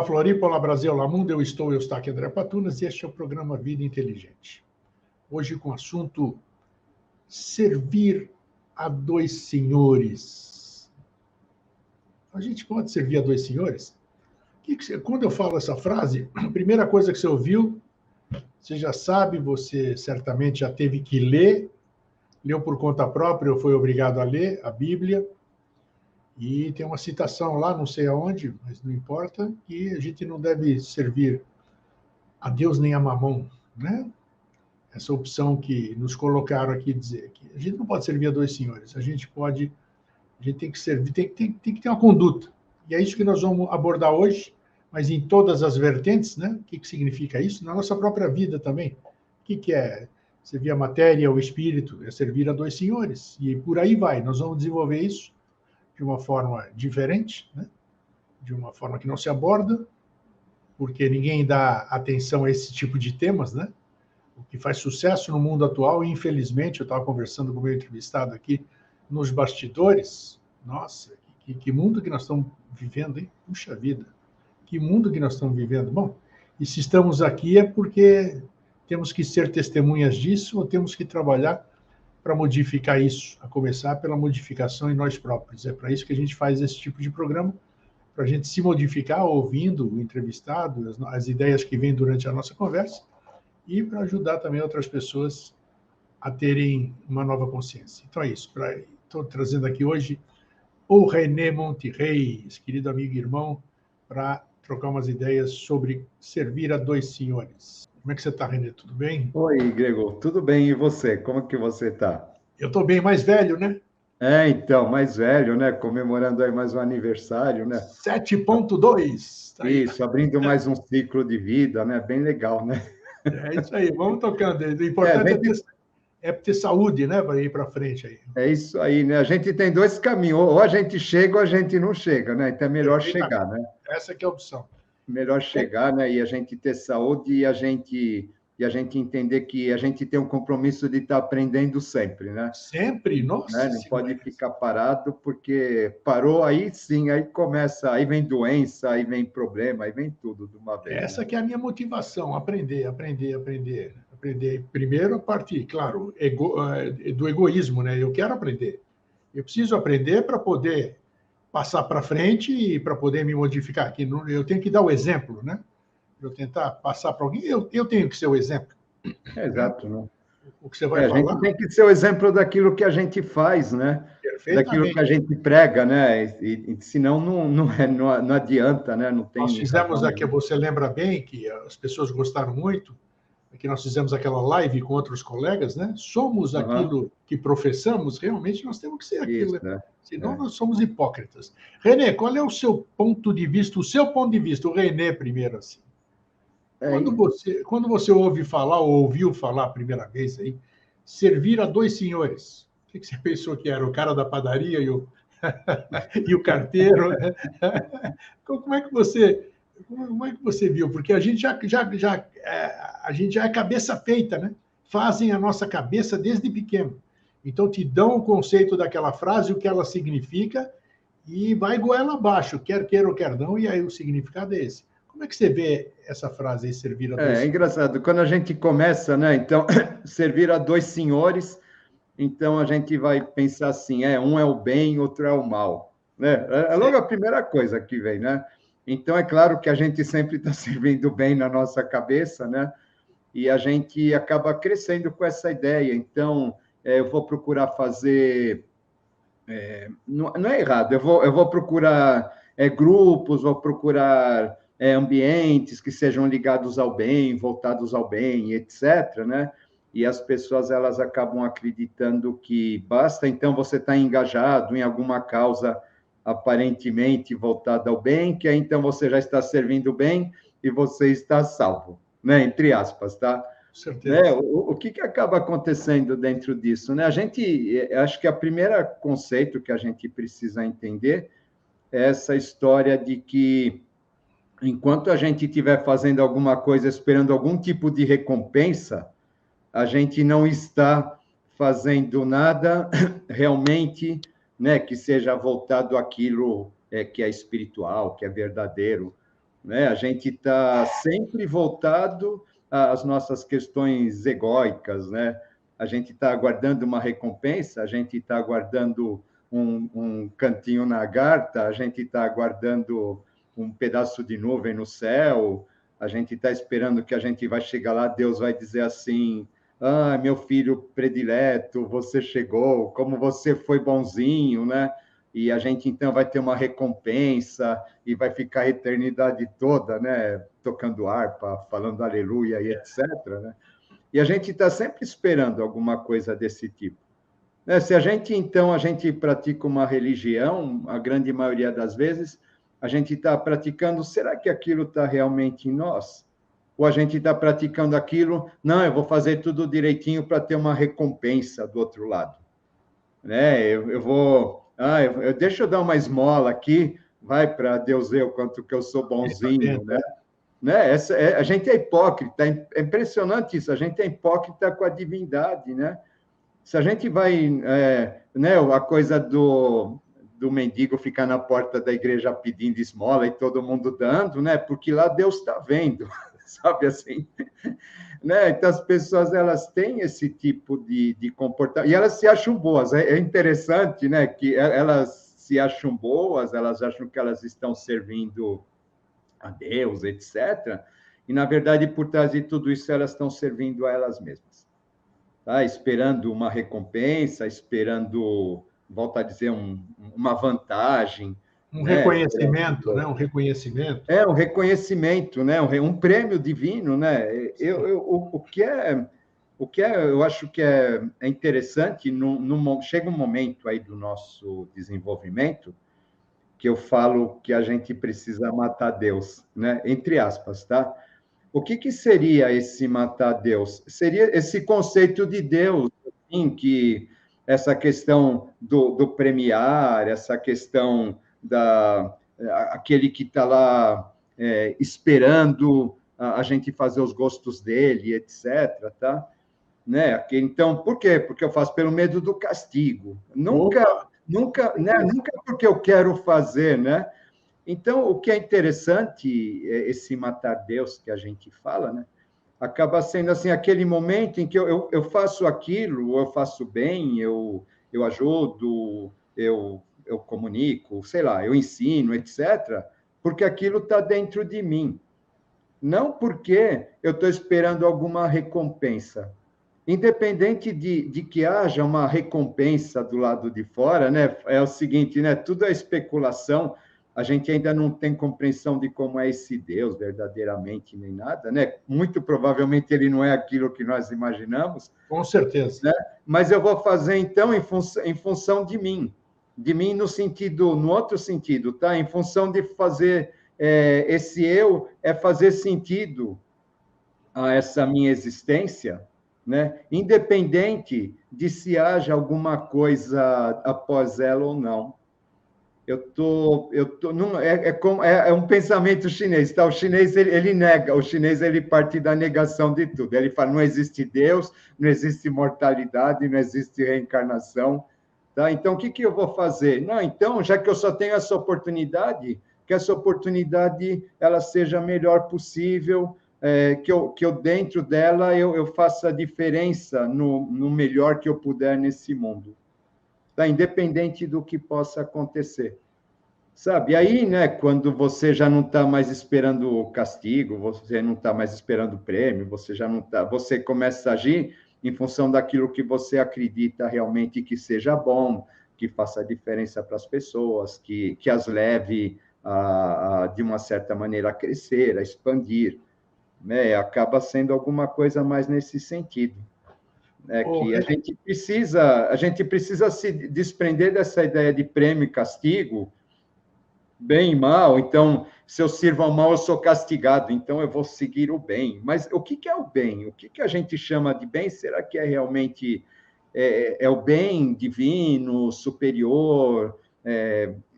Olá, Floripa, olá, Brasil, olá, mundo. Eu estou aqui, André Patunas, e este é o programa Vida Inteligente. Hoje com o assunto servir a dois senhores. A gente pode servir a dois senhores? Quando eu falo essa frase, a primeira coisa que você ouviu, você já sabe, você certamente já teve que ler, leu por conta própria ou foi obrigado a ler a Bíblia. E tem uma citação lá, não sei aonde, mas não importa, que a gente não deve servir a Deus nem a Mamon, né? Essa opção que nos colocaram aqui, dizer que a gente não pode servir a dois senhores, a gente tem que servir, tem que ter uma conduta. E é isso que nós vamos abordar hoje, mas em todas as vertentes, né? O que significa isso? Na nossa própria vida também. O que é servir a matéria, o espírito? É servir a dois senhores. E por aí vai, nós vamos desenvolver isso de uma forma diferente, né? De uma forma que não se aborda, porque ninguém dá atenção a esse tipo de temas, né? O que faz sucesso no mundo atual, e infelizmente, eu estava conversando com o meu entrevistado aqui nos bastidores, nossa, que mundo que nós estamos vivendo, hein? Puxa vida, que mundo que nós estamos vivendo. Bom, e se estamos aqui é porque temos que ser testemunhas disso ou temos que trabalhar para modificar isso, a começar pela modificação em nós próprios. É para isso que a gente faz esse tipo de programa, para a gente se modificar ouvindo o entrevistado, as ideias que vêm durante a nossa conversa, e para ajudar também outras pessoas a terem uma nova consciência. Então é isso. Estou trazendo aqui hoje o René Montereis, querido amigo e irmão, para trocar umas ideias sobre servir a dois senhores. Como é que você está, René? Tudo bem? Oi, Gregor. Tudo bem? E você? Como que você está? Eu estou bem, mais velho, né? Então, mais velho, né? Comemorando aí mais um aniversário, né? 7.2. Tá aí. Isso, abrindo mais um ciclo de vida, né? Bem legal, né? É isso aí, vamos tocando. O importante é ter saúde, né? Para ir para frente aí. É isso aí, né? A gente tem dois caminhos, ou a gente chega ou a gente não chega, né? Então é melhor chegar, né? Essa que é a opção. Melhor chegar, né? E a gente ter saúde e a gente entender que a gente tem um compromisso de estar aprendendo sempre, né? Sempre? Nossa! Né? Não pode ficar parado, porque parou, aí sim, aí começa, aí vem doença, aí vem problema, aí vem tudo de uma vez. Essa que é a minha motivação, aprender. Primeiro a parte, claro, do egoísmo, né? Eu quero aprender. Eu preciso aprender para poder passar para frente e para poder me modificar. Aqui, eu tenho que dar o exemplo, né? Eu tentar passar para alguém, eu tenho que ser o exemplo. Exato, né? O que você vai falar. A gente tem que ser o exemplo daquilo que a gente faz, né? Daquilo que a gente prega, né? E senão não adianta, né? Não tem. Nós fizemos aqui, você lembra bem que as pessoas gostaram muito, que nós fizemos aquela live com outros colegas, né? Somos aquilo que professamos, realmente nós temos que ser aquilo, isso, né? Senão nós somos hipócritas. René, qual é o seu ponto de vista, o René primeiro, assim. Quando você ouviu falar a primeira vez aí, servir a dois senhores, o que você pensou que era? O cara da padaria e o carteiro? Como é que você viu? Porque a gente já é cabeça feita, né? Fazem a nossa cabeça desde pequeno. Então, te dão o conceito daquela frase, o que ela significa, e vai goela abaixo, quer queira ou quer não, e aí o significado é esse. Como é que você vê essa frase aí, servir a dois senhores? É engraçado, quando a gente começa, né? Então, servir a dois senhores, então a gente vai pensar assim, um é o bem, outro é o mal, né? É logo a primeira coisa que vem, né? Então, é claro que a gente sempre está servindo bem na nossa cabeça, né? E a gente acaba crescendo com essa ideia. Então, eu vou procurar fazer... não é errado, eu vou procurar grupos, vou procurar ambientes que sejam ligados ao bem, voltados ao bem, etc., né? E as pessoas, elas acabam acreditando que basta, então, você estar engajado em alguma causa aparentemente voltada ao bem, que aí, então, você já está servindo bem e você está salvo, né? Entre aspas, tá? Com certeza. Né? O que acaba acontecendo dentro disso? Né? Acho que o primeiro conceito que a gente precisa entender é essa história de que, enquanto a gente estiver fazendo alguma coisa, esperando algum tipo de recompensa, a gente não está fazendo nada realmente, né, que seja voltado àquilo que é espiritual, que é verdadeiro. né? A gente está sempre voltado às nossas questões egóicas, né? A gente está aguardando uma recompensa, a gente está aguardando um cantinho na garta, a gente está aguardando um pedaço de nuvem no céu, a gente está esperando que a gente vai chegar lá, Deus vai dizer assim: ah, meu filho predileto, você chegou, como você foi bonzinho, né? E a gente então vai ter uma recompensa e vai ficar a eternidade toda, né? Tocando harpa, falando aleluia e etc. Né? E a gente está sempre esperando alguma coisa desse tipo. Né? Se a gente, então, a gente pratica uma religião, a grande maioria das vezes, a gente está praticando, será que aquilo está realmente em nós? Ou a gente está praticando aquilo, não, eu vou fazer tudo direitinho para ter uma recompensa do outro lado. Né? Eu vou, deixa eu dar uma esmola aqui, vai para Deus ver o quanto que eu sou bonzinho, né? Né? A gente é hipócrita, é impressionante isso, a gente é hipócrita com a divindade, né? Se a gente vai, né, a coisa do mendigo ficar na porta da igreja pedindo esmola e todo mundo dando, né? Porque lá Deus está vendo, sabe assim? Né? Então, as pessoas, elas têm esse tipo de comportamento, e elas se acham boas. É interessante, né, que elas se acham boas, elas acham que elas estão servindo a Deus, etc. E, na verdade, por trás de tudo isso, elas estão servindo a elas mesmas. Tá? Esperando uma recompensa, esperando, volto a dizer, uma vantagem. Um reconhecimento, né? Um reconhecimento. É, um reconhecimento, né? Um prêmio divino, né? O que eu acho que é interessante, chega um momento aí do nosso desenvolvimento que eu falo que a gente precisa matar Deus, né? Entre aspas, tá? O que seria esse matar Deus? Seria esse conceito de Deus, assim, que essa questão do premiar, essa questão aquele que está lá esperando a gente fazer os gostos dele, etc. Tá? Né? Então, por quê? Porque eu faço pelo medo do castigo. Nunca, né? Nunca porque eu quero fazer, né? Então, o que é interessante, esse matar Deus que a gente fala, né? Acaba sendo assim aquele momento em que eu faço aquilo, eu faço bem, eu ajudo, eu comunico, sei lá, eu ensino, etc., porque aquilo está dentro de mim. Não porque eu estou esperando alguma recompensa. Independente de que haja uma recompensa do lado de fora, né? É o seguinte, né? Tudo é especulação. A gente ainda não tem compreensão de como é esse Deus verdadeiramente, nem nada, né? Muito provavelmente ele não é aquilo que nós imaginamos. Com certeza. Né? Mas eu vou fazer, então, em função de mim no outro sentido, tá? Em função de fazer esse eu fazer sentido a essa minha existência, né? Independente de se haja alguma coisa após ela ou não. É um pensamento chinês, tá? O chinês ele nega, o chinês ele parte da negação de tudo. Ele fala: não existe Deus, não existe mortalidade, não existe reencarnação, tá? Então o que eu vou fazer? Não, então já que eu só tenho essa oportunidade, que essa oportunidade ela seja a melhor possível, que eu dentro dela eu faça a diferença no melhor que eu puder nesse mundo. Tá? Independente do que possa acontecer. Sabe? E aí, né, quando você já não está mais esperando o castigo, você não está mais esperando o prêmio, você já não tá, você começa a agir em função daquilo que você acredita realmente que seja bom, que faça diferença para as pessoas, que as leve de uma certa maneira a crescer, a expandir, né? Acaba sendo alguma coisa mais nesse sentido. Que a gente precisa se desprender dessa ideia de prêmio e castigo, bem e mal. Então, se eu sirvo ao mal, eu sou castigado, então eu vou seguir o bem. Mas o que é o bem? O que a gente chama de bem? Será que é realmente o bem divino, superior,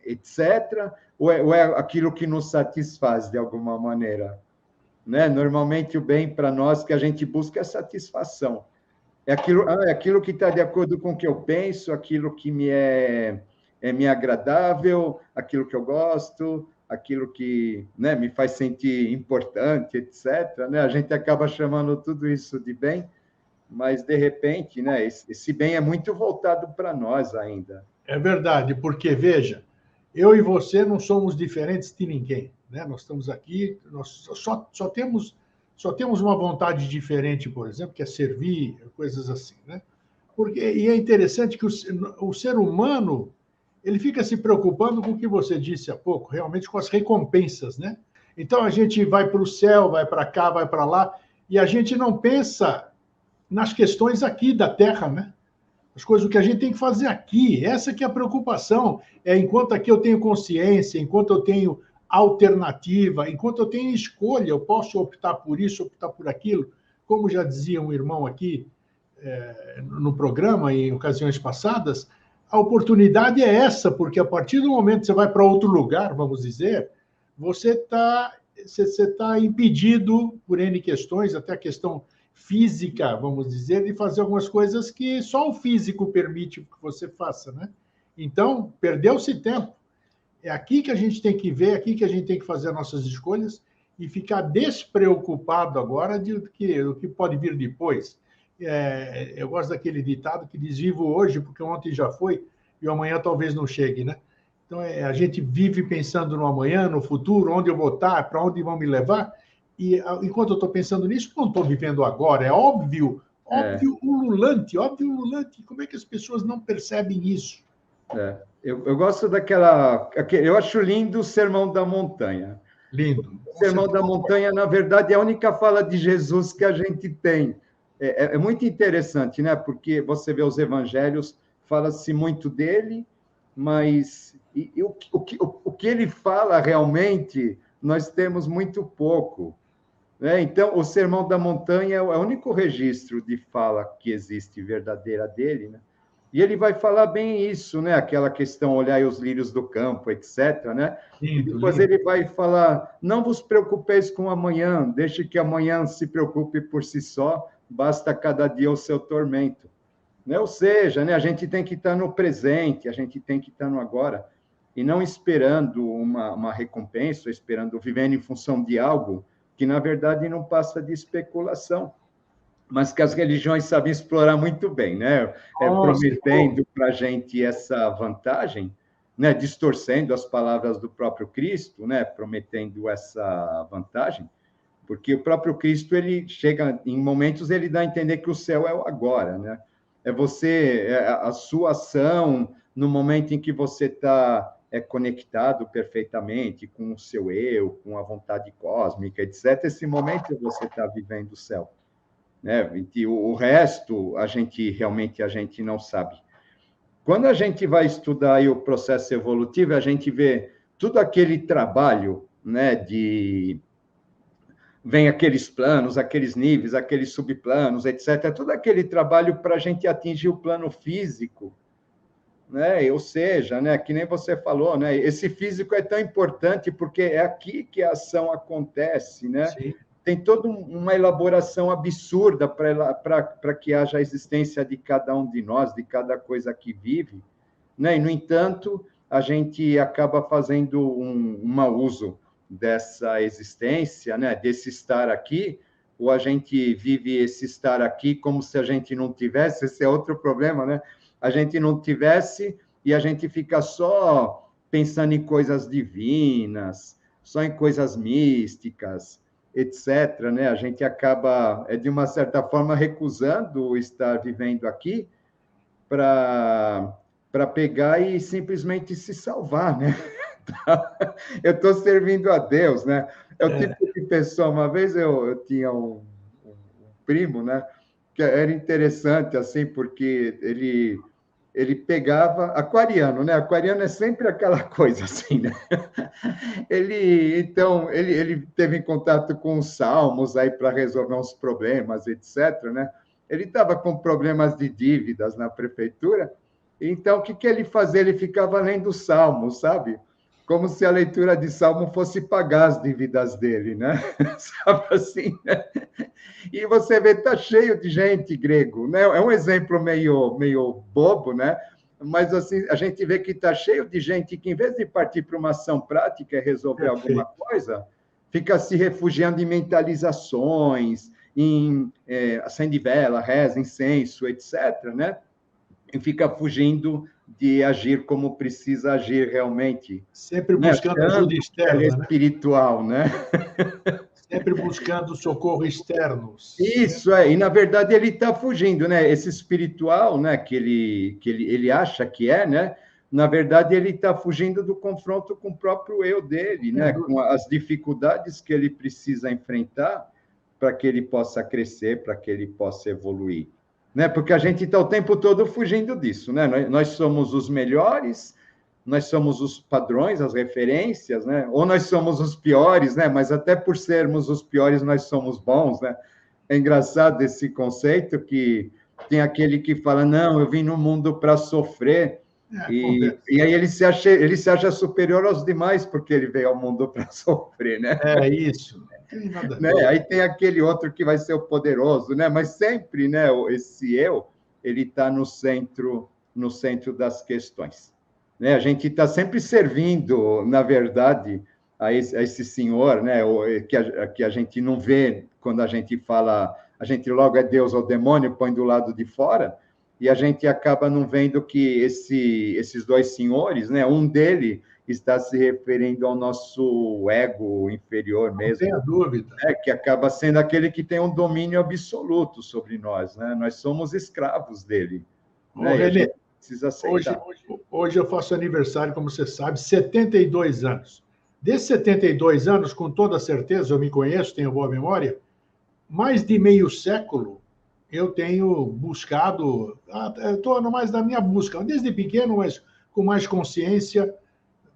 etc., ou é aquilo que nos satisfaz de alguma maneira? Né? Normalmente, o bem para nós que a gente busca é satisfação. É aquilo que está de acordo com o que eu penso, aquilo que me é agradável, aquilo que eu gosto, aquilo que, né, me faz sentir importante, etc., né? A gente acaba chamando tudo isso de bem, mas, de repente, né, esse bem é muito voltado para nós ainda. É verdade, porque, veja, eu e você não somos diferentes de ninguém, né? Nós estamos aqui, nós só temos uma vontade diferente, por exemplo, que é servir, coisas assim, né? E é interessante que o ser humano ele fica se preocupando com o que você disse há pouco, realmente com as recompensas, né? Então a gente vai para o céu, vai para cá, vai para lá, e a gente não pensa nas questões aqui da Terra, né? As coisas, o que a gente tem que fazer aqui, essa que é a preocupação. Enquanto aqui eu tenho consciência, enquanto eu tenho alternativa, enquanto eu tenho escolha, eu posso optar por isso, optar por aquilo. Como já dizia um irmão aqui no programa, em ocasiões passadas, a oportunidade é essa, porque a partir do momento que você vai para outro lugar, vamos dizer, você está impedido por N questões, até a questão física, vamos dizer, de fazer algumas coisas que só o físico permite que você faça, né? Então, perdeu-se tempo. É aqui que a gente tem que ver, é aqui que a gente tem que fazer as nossas escolhas e ficar despreocupado agora do que pode vir depois. Eu gosto daquele ditado que diz: vivo hoje porque ontem já foi e o amanhã talvez não chegue, né? Então, a gente vive pensando no amanhã, no futuro, onde eu vou estar, para onde vão me levar. E enquanto eu estou pensando nisso, não estou vivendo agora. É óbvio ululante. Como é que as pessoas não percebem isso? Eu gosto daquela... Eu acho lindo o Sermão da Montanha. Lindo. O Sermão da Montanha, na verdade, é a única fala de Jesus que a gente tem. É muito interessante, né? Porque você vê os evangelhos, fala-se muito dele, mas o que ele fala realmente, nós temos muito pouco. Né? Então, o Sermão da Montanha é o único registro de fala que existe verdadeira dele, né? E ele vai falar bem isso, né? Aquela questão, olhai os lírios do campo, etc., né? Lindo, e depois lindo. Ele vai falar, não vos preocupeis com amanhã, deixe que amanhã se preocupe por si só, basta cada dia o seu tormento. Né? Ou seja, né? A gente tem que estar no presente, a gente tem que estar no agora, e não esperando uma recompensa, vivendo em função de algo que, na verdade, não passa de especulação, mas que as religiões sabem explorar muito bem, né? Prometendo para a gente essa vantagem, né? Distorcendo as palavras do próprio Cristo, né? Prometendo essa vantagem, porque o próprio Cristo, ele chega, em momentos, ele dá a entender que o céu é o agora, né? A sua ação, no momento em que você está conectado perfeitamente com o seu eu, com a vontade cósmica, etc., esse momento você está vivendo o céu. Né? E o resto, a gente não sabe. Quando a gente vai estudar aí o processo evolutivo, a gente vê todo aquele trabalho, né, vem aqueles planos, aqueles níveis, aqueles subplanos, etc., todo aquele trabalho para a gente atingir o plano físico, né? Ou seja, né, que nem você falou, né, esse físico é tão importante porque é aqui que a ação acontece, né? Sim. Tem toda uma elaboração absurda para que haja a existência de cada um de nós, de cada coisa que vive, né? E, no entanto, a gente acaba fazendo um mau uso dessa existência, né? Desse estar aqui, ou a gente vive esse estar aqui como se a gente não tivesse. Esse é outro problema, né? A gente não tivesse e a gente fica só pensando em coisas divinas, só em coisas místicas, etc., né? A gente acaba, de uma certa forma, recusando estar vivendo aqui para pegar e simplesmente se salvar, né? Eu estou servindo a Deus, né? É o tipo de pessoa. Uma vez eu tinha um primo, né? Que era interessante, assim, porque ele pegava... Aquariano, né? Aquariano é sempre aquela coisa, assim, né? Ele teve contato com os salmos aí para resolver uns problemas, etc., né? Ele estava com problemas de dívidas na prefeitura, então o que ele fazia? Ele ficava lendo salmos, sabe? Como se a leitura de salmo fosse pagar as dívidas dele, né? Sabe assim, né? E você vê, está cheio de gente grego, né? É um exemplo meio bobo, né? Mas assim, a gente vê que está cheio de gente que, em vez de partir para uma ação prática e resolver alguma coisa, fica se refugiando em mentalizações, em acende vela, reza, incenso, etc., né? E fica fugindo de agir como precisa agir realmente. Sempre Né? buscando Achando ajuda que é externa, né? espiritual, né? Sempre buscando socorro externo. Isso, e na verdade ele está fugindo, né? Esse espiritual, né, que ele acha que é, né? Na verdade ele está fugindo do confronto com o próprio eu dele, né? Com as dificuldades que ele precisa enfrentar para que ele possa crescer, para que ele possa evoluir, né? Porque a gente está o tempo todo fugindo disso, né? Nós somos os melhores, nós somos os padrões, as referências, né? Ou nós somos os piores, né? Mas até por sermos os piores, nós somos bons, né? É engraçado esse conceito que tem aquele que fala, não, eu vim no mundo para sofrer, e aí ele se acha superior aos demais porque ele veio ao mundo para sofrer, né? É isso. Tem nada a ver. Né? Aí tem aquele outro que vai ser o poderoso, né? Mas sempre, né, esse eu, ele está no centro das questões. Né? A gente está sempre servindo, na verdade, a esse senhor, né, que a gente não vê quando a gente fala, a gente logo é Deus ou demônio, põe do lado de fora, e a gente acaba não vendo que esses dois senhores, né, um dele está se referindo ao nosso ego inferior mesmo. Não tenha dúvida. Que acaba sendo aquele que tem um domínio absoluto sobre nós, né? Nós somos escravos dele. Né? Renê, precisa aceitar. Hoje eu faço aniversário, como você sabe, 72 anos. Desses 72 anos, com toda certeza, eu me conheço, tenho boa memória, mais de meio século eu tenho buscado, estou mais na minha busca, desde pequeno, mas com mais consciência,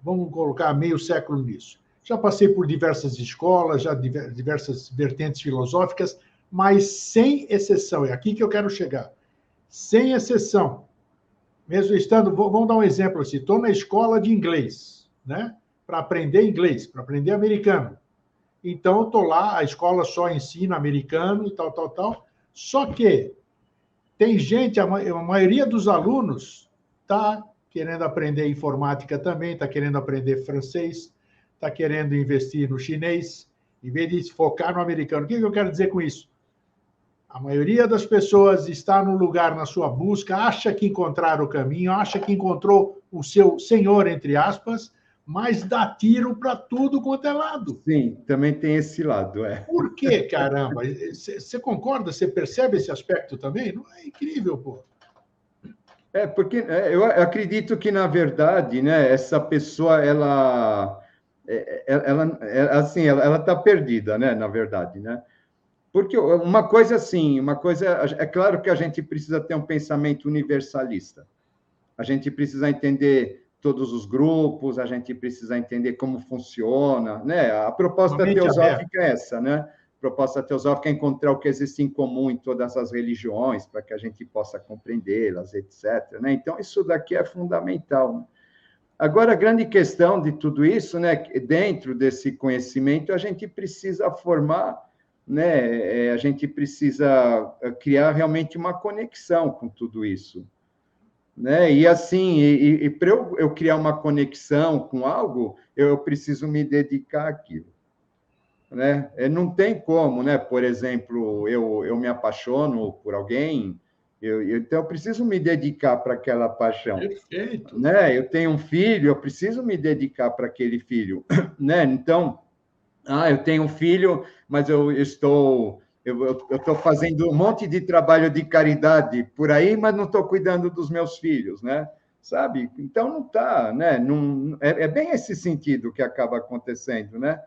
vamos colocar meio século nisso. Já passei por diversas escolas, já diversas vertentes filosóficas, mas sem exceção, é aqui que eu quero chegar, sem exceção, mesmo estando, vamos dar um exemplo assim, estou na escola de inglês, né? Para aprender inglês, para aprender americano. Então, estou lá, a escola só ensina americano e tal, tal, tal. Só que tem gente, a maioria dos alunos está querendo aprender informática também, está querendo aprender francês, está querendo investir no chinês, em vez de focar no americano. O que eu quero dizer com isso? A maioria das pessoas está no lugar na sua busca, acha que encontraram o caminho, acha que encontrou o seu senhor, entre aspas, mas dá tiro para tudo quanto é lado. Sim, também tem esse lado, Por quê, caramba? Você concorda? Você percebe esse aspecto também? Não é incrível, pô. Porque eu acredito que, na verdade, né, essa pessoa, ela está perdida, né, na verdade, né? Porque uma coisa é claro que a gente precisa ter um pensamento universalista. A gente precisa entender todos os grupos, a gente precisa entender como funciona, né? A proposta teosófica é essa, né? A proposta teosófica é encontrar o que existe em comum em todas as religiões, para que a gente possa compreendê-las, etc. Né? Então, isso daqui é fundamental. Né? Agora, a grande questão de tudo isso, né? Dentro desse conhecimento, a gente precisa formar, né? A gente precisa criar realmente uma conexão com tudo isso. Né? E assim, para eu criar uma conexão com algo, eu preciso me dedicar àquilo. Né? Não tem como, né? Por exemplo, eu me apaixono por alguém, então eu preciso me dedicar para aquela paixão. Perfeito. Né? Eu tenho um filho, eu preciso me dedicar para aquele filho. Né? Então, eu tenho um filho, mas eu estou fazendo um monte de trabalho de caridade por aí, mas não estou cuidando dos meus filhos, né? Sabe? Então não está, né? Não, é bem esse sentido que acaba acontecendo, né?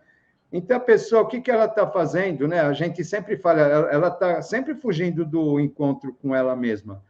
Então a pessoa, o que ela está fazendo, né? A gente sempre fala, ela está sempre fugindo do encontro com ela mesma,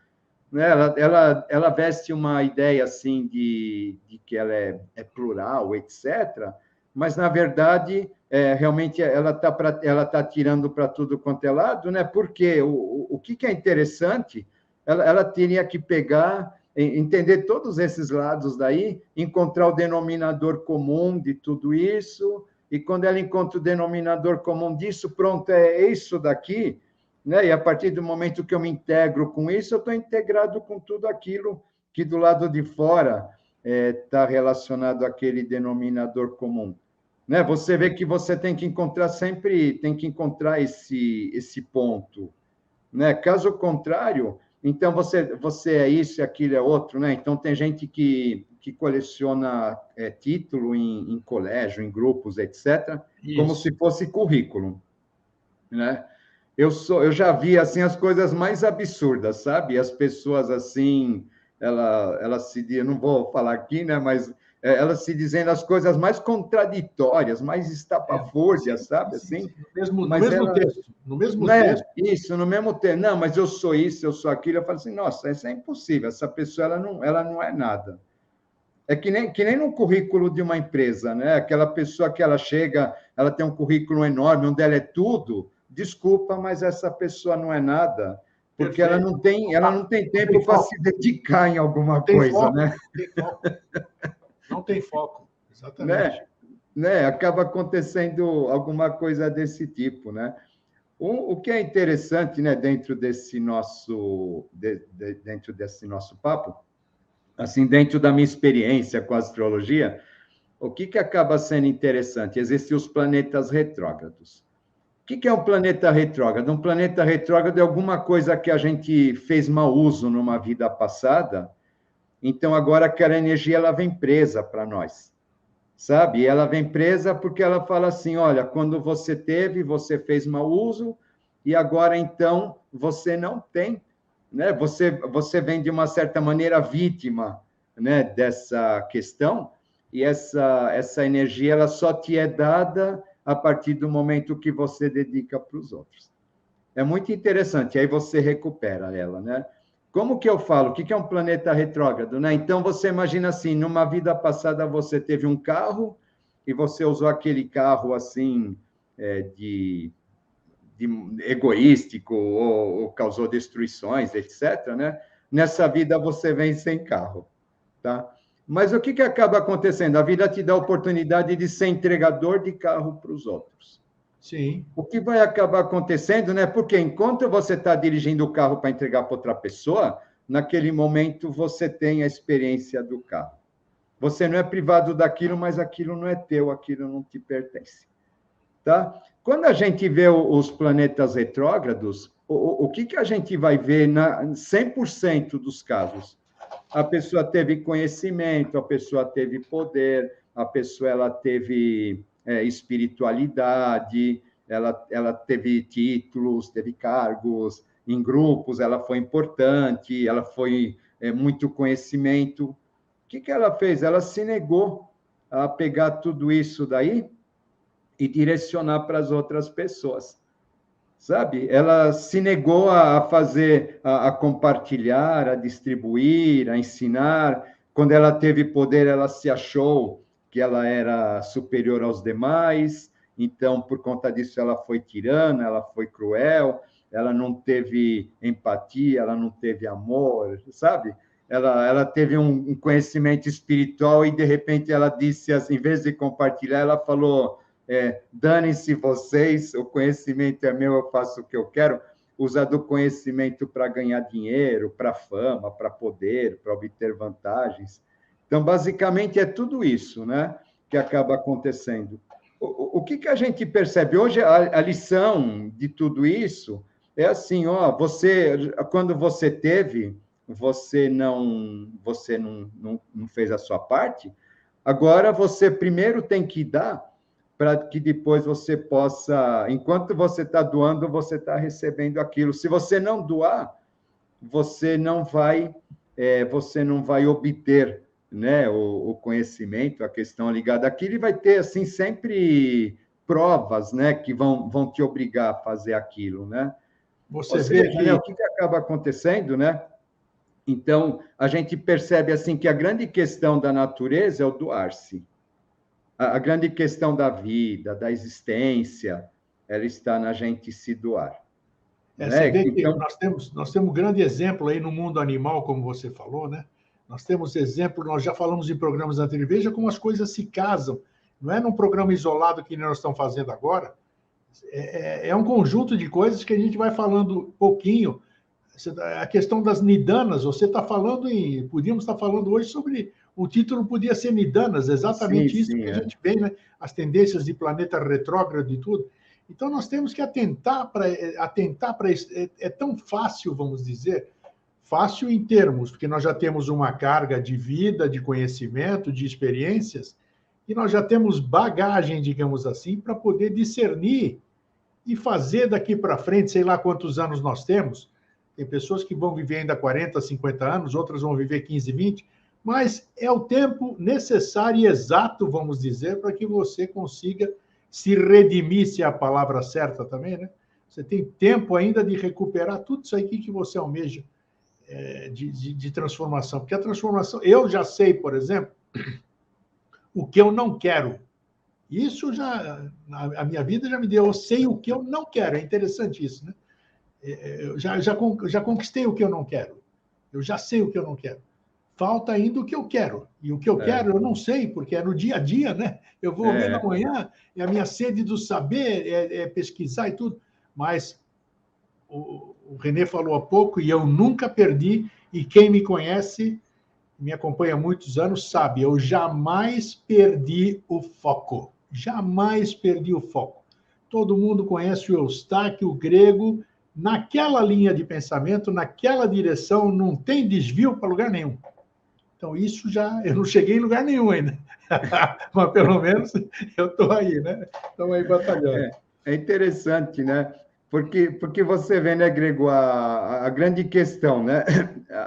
né? Ela veste uma ideia assim de que ela é plural, etc. Mas na verdade realmente ela tá tirando para tudo quanto é lado, né? Porque o que é interessante, ela teria que pegar, entender todos esses lados daí, encontrar o denominador comum de tudo isso, e quando ela encontra o denominador comum disso, pronto, é isso daqui, né? E a partir do momento que eu me integro com isso, eu estou integrado com tudo aquilo que do lado de fora está relacionado àquele denominador comum. Né? Você vê que você tem que encontrar sempre, tem que encontrar esse ponto. Né? Caso contrário, então você é isso e aquilo é outro. Né? Então, tem gente que coleciona título em colégio, em grupos, etc., Isso. como se fosse currículo. Né? Eu já vi assim as coisas mais absurdas, sabe? As pessoas assim, elas se eu não vou falar aqui, né? Mas elas se dizendo as coisas mais contraditórias, mais estapafúrdias, sabe? Assim, no mas mesmo ela, texto, no mesmo né? texto. Isso, no mesmo tempo. Não, mas eu sou isso, eu sou aquilo. Eu falo assim, nossa, isso é impossível. Essa pessoa ela não é nada. É que nem no currículo de uma empresa, né? Aquela pessoa que ela chega, ela tem um currículo enorme, onde ela é tudo. Desculpa, mas essa pessoa não é nada, porque ela não tem tempo para se dedicar em alguma coisa, né? Não tem foco, exatamente. Né? Acaba acontecendo alguma coisa desse tipo, né? O que é interessante, né, dentro desse nosso papo, assim, dentro da minha experiência com a astrologia, o que acaba sendo interessante? Existem os planetas retrógrados. O que é um planeta retrógrado? Um planeta retrógrado é alguma coisa que a gente fez mau uso numa vida passada, então agora aquela energia ela vem presa para nós, sabe? E ela vem presa porque ela fala assim, olha, quando você fez mau uso, e agora então você não tem, né? Você vem de uma certa maneira vítima, né, dessa questão, e essa energia ela só te é dada a partir do momento que você dedica para os outros. É muito interessante, aí você recupera ela, né? Como que eu falo? O que é um planeta retrógrado, né? Então, você imagina assim, numa vida passada você teve um carro e você usou aquele carro, assim, de egoístico ou causou destruições, etc., né? Nessa vida você vem sem carro, tá? Mas o que acaba acontecendo? A vida te dá a oportunidade de ser entregador de carro para os outros. Sim. O que vai acabar acontecendo, né? Porque enquanto você está dirigindo o carro para entregar para outra pessoa, naquele momento você tem a experiência do carro. Você não é privado daquilo, mas aquilo não é teu, aquilo não te pertence. Tá? Quando a gente vê os planetas retrógrados, o que a gente vai ver na 100% dos casos? A pessoa teve conhecimento, a pessoa teve poder, a pessoa ela teve espiritualidade, ela teve títulos, teve cargos, em grupos ela foi importante, ela foi muito conhecimento. O que ela fez? Ela se negou a pegar tudo isso daí e direcionar para as outras pessoas, sabe? Ela se negou a fazer, a compartilhar, a distribuir, a ensinar. Quando ela teve poder, ela se achou que ela era superior aos demais, então, por conta disso, ela foi tirana, ela foi cruel, ela não teve empatia, ela não teve amor, sabe? Ela teve um conhecimento espiritual e, de repente, ela disse, assim, em vez de compartilhar, ela falou... danem-se vocês, o conhecimento é meu, eu faço o que eu quero, usa do conhecimento para ganhar dinheiro, para fama, para poder, para obter vantagens. Então, basicamente, é tudo isso, né, que acaba acontecendo. O que a gente percebe? Hoje, a lição de tudo isso é assim, ó, quando você teve, você não fez a sua parte, agora você primeiro tem que dar para que depois você possa, enquanto você está doando, você está recebendo aquilo. Se você não doar, você não vai obter, né, o conhecimento, a questão ligada àquilo, e vai ter assim sempre provas, né, que vão te obrigar a fazer aquilo, né? Você vê que... né, o que acaba acontecendo, né? Então, a gente percebe assim que a grande questão da natureza é o doar-se. A grande questão da vida, da existência, ela está na gente se doar. Você vê que Então, nós temos um grande exemplo aí no mundo animal, como você falou, né? Nós temos exemplo, nós já falamos em programas anteriores, veja como as coisas se casam. Não é num programa isolado que nós estamos fazendo agora, é um conjunto de coisas que a gente vai falando pouquinho. A questão das nidanas, você está falando em... Podíamos estar falando hoje sobre... O título podia ser nidanas, exatamente isso que a gente vê, né? As tendências de planeta retrógrado e tudo. Então, nós temos que atentar para isso. É tão fácil, vamos dizer, fácil em termos, porque nós já temos uma carga de vida, de conhecimento, de experiências, e nós já temos bagagem, digamos assim, para poder discernir e fazer daqui para frente, sei lá quantos anos nós temos. Tem pessoas que vão viver ainda 40, 50 anos, outras vão viver 15, 20, mas é o tempo necessário e exato, vamos dizer, para que você consiga se redimir, se é a palavra certa também, né? Você tem tempo ainda de recuperar tudo isso aí que você almeja de transformação. Porque a transformação, eu já sei, por exemplo, o que eu não quero. Isso já, a minha vida já me deu, eu sei o que eu não quero. É interessante isso, né? Eu já conquistei o que eu não quero. Eu já sei o que eu não quero. Falta ainda o que eu quero. E o que eu quero, eu não sei, porque é no dia a dia, né? Eu vou ver amanhã, é a minha sede do saber, é pesquisar e tudo. Mas o René falou há pouco, e eu nunca perdi, e quem me conhece, me acompanha há muitos anos, sabe, eu jamais perdi o foco. Jamais perdi o foco. Todo mundo conhece o Eustáquio, o grego, naquela linha de pensamento, naquela direção, não tem desvio para lugar nenhum. Então, isso já... Eu não cheguei em lugar nenhum ainda. Mas, pelo menos, eu estou aí, né? Estamos aí batalhando. É interessante, né? Porque você vê, né, Grego, a grande questão, né?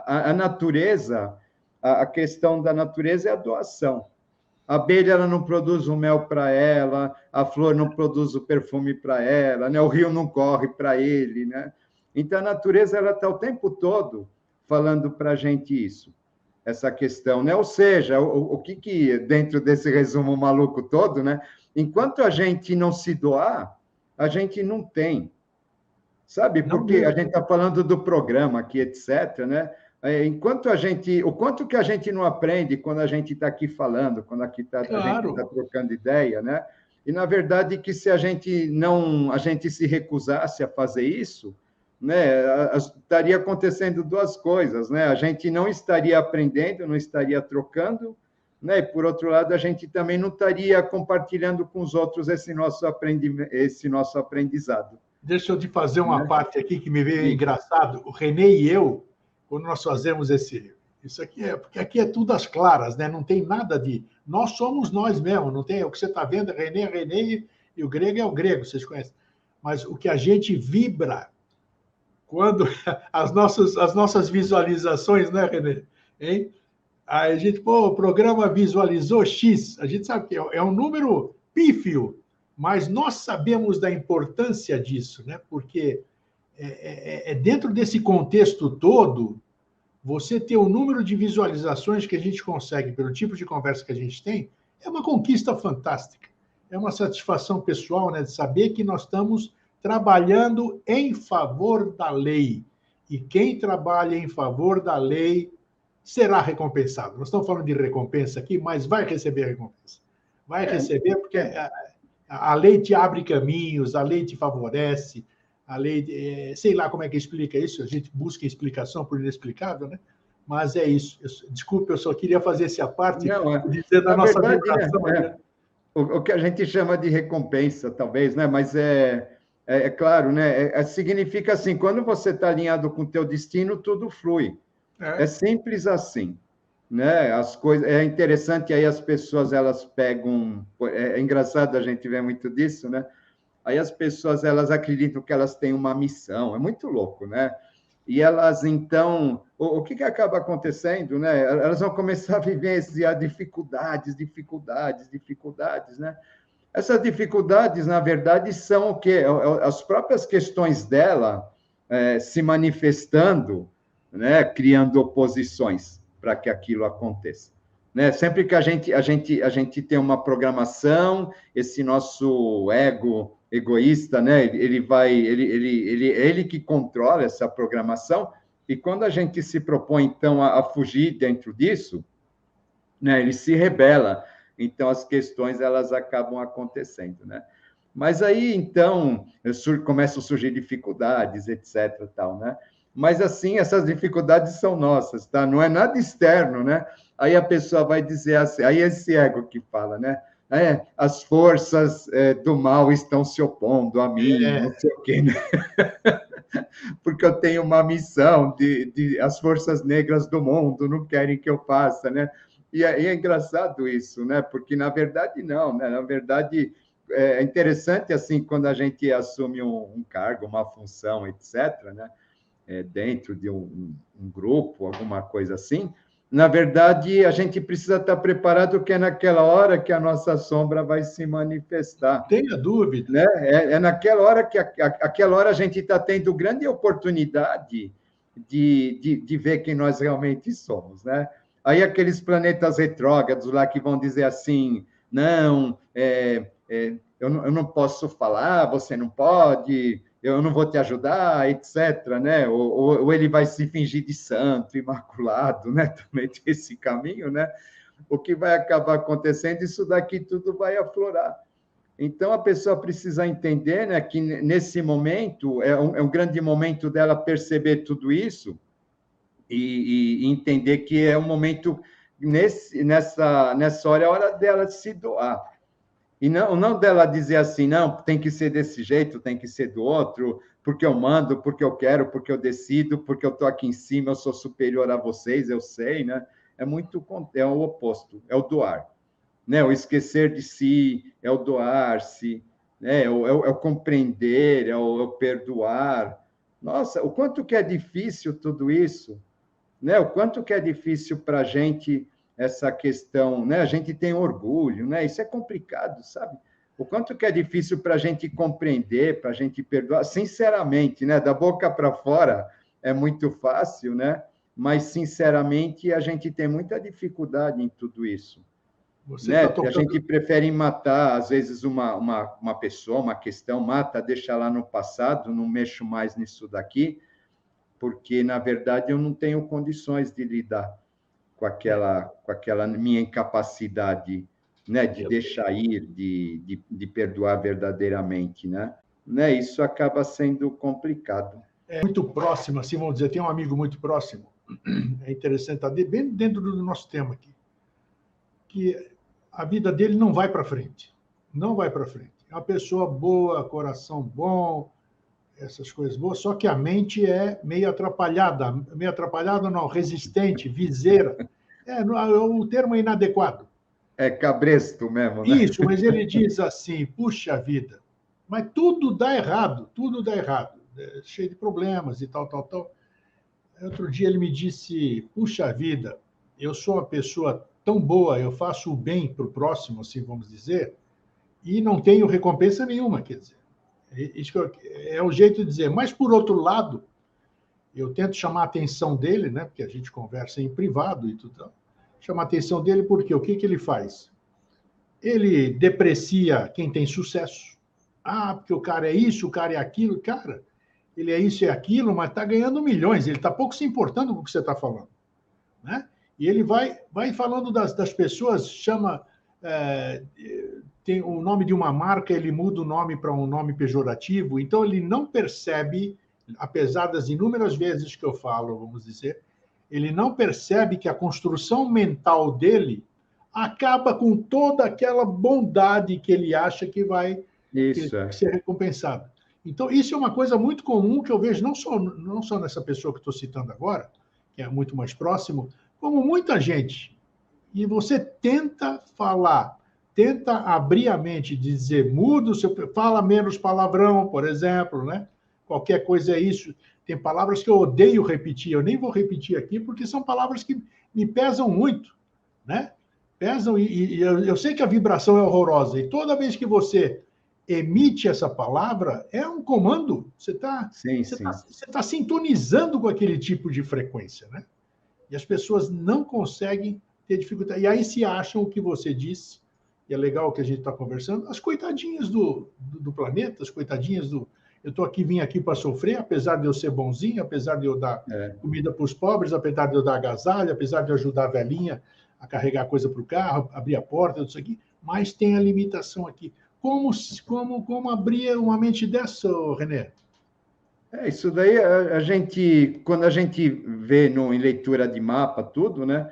A natureza, a questão da natureza é a doação. A abelha ela não produz o mel para ela, a flor não produz o perfume para ela, né? O rio não corre para ele, né? Então, a natureza ela está o tempo todo falando para a gente isso, essa questão, né? Ou seja, o que dentro desse resumo maluco todo, né? Enquanto a gente não se doar, a gente não tem, sabe? Porque a gente está falando do programa aqui, etc., né? Enquanto o quanto que a gente não aprende quando a gente está aqui falando, quando a gente está trocando ideia, né? E, na verdade, que se a gente se recusasse a fazer isso, né, estaria acontecendo duas coisas, né? A gente não estaria aprendendo, não estaria trocando, né? E, por outro lado, a gente também não estaria compartilhando com os outros esse nosso aprendizado. Deixa eu te fazer uma parte aqui que me veio engraçado. O René e eu, quando nós fazemos isso aqui, porque aqui é tudo às claras, né? Não tem nada de... Nós somos nós mesmos, não tem... O que você está vendo é René, e o grego é o grego, vocês conhecem. Mas o que a gente vibra quando as nossas visualizações, né, René? Hein? Aí a gente, o programa visualizou X, a gente sabe que é um número pífio, mas nós sabemos da importância disso, né? Porque dentro desse contexto todo, você ter o número de visualizações que a gente consegue pelo tipo de conversa que a gente tem, é uma conquista fantástica. É uma satisfação pessoal, né, de saber que nós estamos trabalhando em favor da lei. E quem trabalha em favor da lei será recompensado. Nós estamos falando de recompensa aqui, mas vai receber recompensa. Vai receber porque a lei te abre caminhos, a lei te favorece, a lei, sei lá como é que explica isso, a gente busca explicação por inexplicável, né? Mas é isso. Desculpe, eu só queria fazer essa parte, dizer da nossa vibração. O que a gente chama de recompensa, talvez, né? Mas é claro, né? Significa assim, quando você está alinhado com o teu destino, tudo flui. É simples assim, né? As coisas, é interessante, aí as pessoas, elas pegam... É engraçado a gente ver muito disso, né? Aí as pessoas, elas acreditam que elas têm uma missão, é muito louco, né? E elas, então, o que acaba acontecendo, né? Elas vão começar a vivenciar dificuldades, né? Essas dificuldades, na verdade, são o quê? As próprias questões dela se manifestando, né? Criando oposições para que aquilo aconteça. Né? Sempre que a gente tem uma programação, esse nosso egoísta, né? Ele que controla essa programação, e quando a gente se propõe, então, a fugir dentro disso, né? Ele se rebela, então as questões elas acabam acontecendo, né? Mas aí, então, começam a surgir dificuldades, etc., tal, né? Mas, assim, essas dificuldades são nossas, tá? Não é nada externo, né? Aí a pessoa vai dizer assim, aí esse ego que fala, né? As forças do mal estão se opondo a mim, não sei o quê, né? Porque eu tenho uma missão as forças negras do mundo não querem que eu faça, né? E é engraçado isso, né? Porque, na verdade, não, né? Na verdade, é interessante, assim, quando a gente assume um cargo, uma função, etc., né? Dentro de um grupo, alguma coisa assim, na verdade, a gente precisa estar preparado que é naquela hora que a nossa sombra vai se manifestar. Tenha dúvida. Né? Naquela hora que aquela hora a gente está tendo grande oportunidade de ver quem nós realmente somos. Né? Aí aqueles planetas retrógrados lá que vão dizer assim, não, eu não posso falar, você não pode, eu não vou te ajudar, etc. Né? Ou ele vai se fingir de santo, imaculado, né? Também tem esse caminho, né? O que vai acabar acontecendo, isso daqui tudo vai aflorar. Então, a pessoa precisa entender, né, que nesse momento, é um grande momento dela perceber tudo isso e entender que é um momento, nessa hora, é a hora dela se doar. E não dela dizer assim, não, tem que ser desse jeito, tem que ser do outro, porque eu mando, porque eu quero, porque eu decido, porque eu estou aqui em cima, eu sou superior a vocês, eu sei, né? É o oposto, é o doar. Né? O esquecer de si, é o doar-se, né? É o compreender, é o perdoar. Nossa, o quanto que é difícil tudo isso, né? O quanto que é difícil para a gente essa questão, né? A gente tem orgulho, né? Isso é complicado, sabe? O quanto que é difícil para a gente compreender, para a gente perdoar, sinceramente, né? Da boca para fora é muito fácil, né? Mas, sinceramente, a gente tem muita dificuldade em tudo isso. Você Né? está A tocando. gente prefere matar, às vezes, uma pessoa, uma questão, mata, deixa lá no passado, não mexo mais nisso daqui, porque, na verdade, eu não tenho condições de lidar com aquela minha incapacidade, né? De deixar ir, de perdoar verdadeiramente, né? Isso acaba sendo complicado. É muito próximo, assim, vamos dizer, tem um amigo muito próximo, é interessante, está bem dentro do nosso tema aqui, que a vida dele não vai para frente. Não vai para frente. É uma pessoa boa, coração bom, essas coisas boas, só que a mente é meio atrapalhada não, resistente, viseira. O termo é inadequado. É cabresto mesmo, né? Isso, mas ele diz assim, puxa vida, mas tudo dá errado, cheio de problemas e tal, tal, tal. Outro dia ele me disse, puxa vida, eu sou uma pessoa tão boa, eu faço o bem para o próximo, assim vamos dizer, e não tenho recompensa nenhuma, quer dizer. Isso é o jeito de dizer. Mas, por outro lado, eu tento chamar a atenção dele, né, porque a gente conversa em privado e tudo, chamar a atenção dele porque o que ele faz? Ele deprecia quem tem sucesso. Ah, porque o cara é isso, o cara é aquilo. Cara, ele é isso e aquilo, mas está ganhando milhões. Ele está pouco se importando com o que você está falando. Né? E ele vai falando das pessoas, chama... tem o nome de uma marca, ele muda o nome para um nome pejorativo. Então, ele não percebe, apesar das inúmeras vezes que eu falo, vamos dizer, ele não percebe que a construção mental dele acaba com toda aquela bondade que ele acha que vai ser recompensada. Então, isso é uma coisa muito comum que eu vejo não só nessa pessoa que estou citando agora, que é muito mais próximo, como muita gente. E você tenta falar, tenta abrir a mente, dizer, muda o seu... Fala menos palavrão, por exemplo, né? Qualquer coisa é isso. Tem palavras que eu odeio repetir, eu nem vou repetir aqui, porque são palavras que me pesam muito, né? Pesam, e eu sei que a vibração é horrorosa, e toda vez que você emite essa palavra, é um comando. Você tá sintonizando com aquele tipo de frequência, né? E as pessoas não conseguem ter dificuldade. E aí se acham o que você disse, e é legal que a gente está conversando, as coitadinhas do planeta, as coitadinhas do... vim aqui para sofrer, apesar de eu ser bonzinho, apesar de eu dar comida para os pobres, apesar de eu dar agasalho, apesar de eu ajudar a velhinha a carregar coisa para o carro, abrir a porta, tudo isso aqui, mas tem a limitação aqui. Como abrir uma mente dessa, René? Isso daí quando a gente vê em leitura de mapa, tudo, né?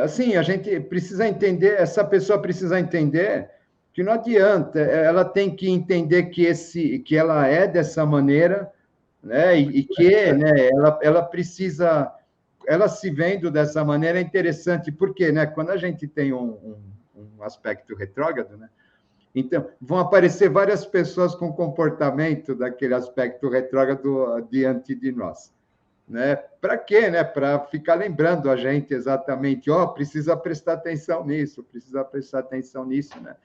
Assim, a gente precisa entender, essa pessoa precisa entender que não adianta, ela tem que entender que ela é dessa maneira, né? E que, né, ela precisa, ela se vendo dessa maneira é interessante, porque, né, quando a gente tem um aspecto retrógrado, né? Então, vão aparecer várias pessoas com comportamento daquele aspecto retrógrado diante de nós. Né? Para quê? Né? Para ficar lembrando a gente exatamente, precisa prestar atenção nisso, precisa prestar atenção nisso, né?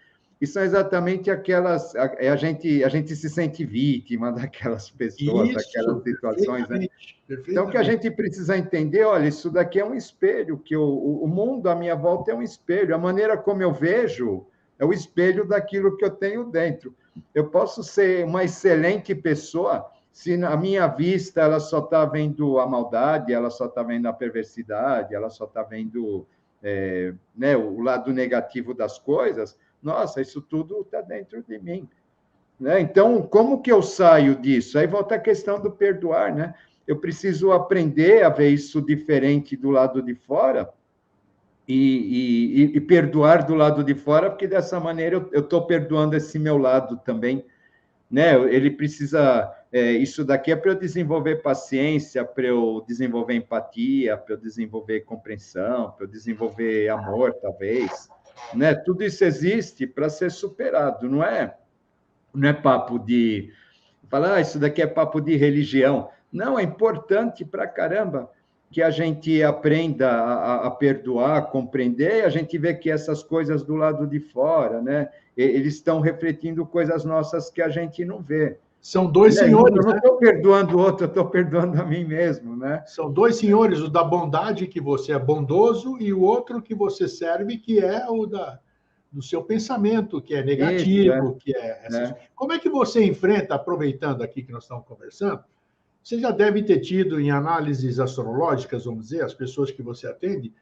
E são exatamente aquelas, a gente se sente vítima daquelas pessoas, daquelas situações, né? Então, o que a gente precisa entender, olha, isso daqui é um espelho, que o mundo à minha volta é um espelho, a maneira como eu vejo é o espelho daquilo que eu tenho dentro. Eu posso ser uma excelente pessoa, se na minha vista ela só está vendo a maldade, ela só está vendo a perversidade, ela só está vendo né, o lado negativo das coisas, nossa, isso tudo está dentro de mim. Né? Então, como que eu saio disso? Aí volta a questão do perdoar, né? Eu preciso aprender a ver isso diferente do lado de fora e perdoar do lado de fora, porque dessa maneira eu estou perdoando esse meu lado também. Né? Ele precisa... isso daqui é para eu desenvolver paciência, para eu desenvolver empatia, para eu desenvolver compreensão, para eu desenvolver amor, talvez. Né? Tudo isso existe para ser superado, não é papo de falar, isso daqui é papo de religião. Não, é importante para caramba que a gente aprenda a perdoar, a compreender, e a gente vê que essas coisas do lado de fora, né? Eles estão refletindo coisas nossas que a gente não vê. São dois senhores, eu não estou perdoando o outro, eu estou perdoando a mim mesmo, né? São dois senhores, o da bondade, que você é bondoso, e o outro que você serve, que é o do seu pensamento, que é negativo, que é essas... Como é que você enfrenta, aproveitando aqui que nós estamos conversando, você já deve ter tido em análises astrológicas, vamos dizer, as pessoas que você atende,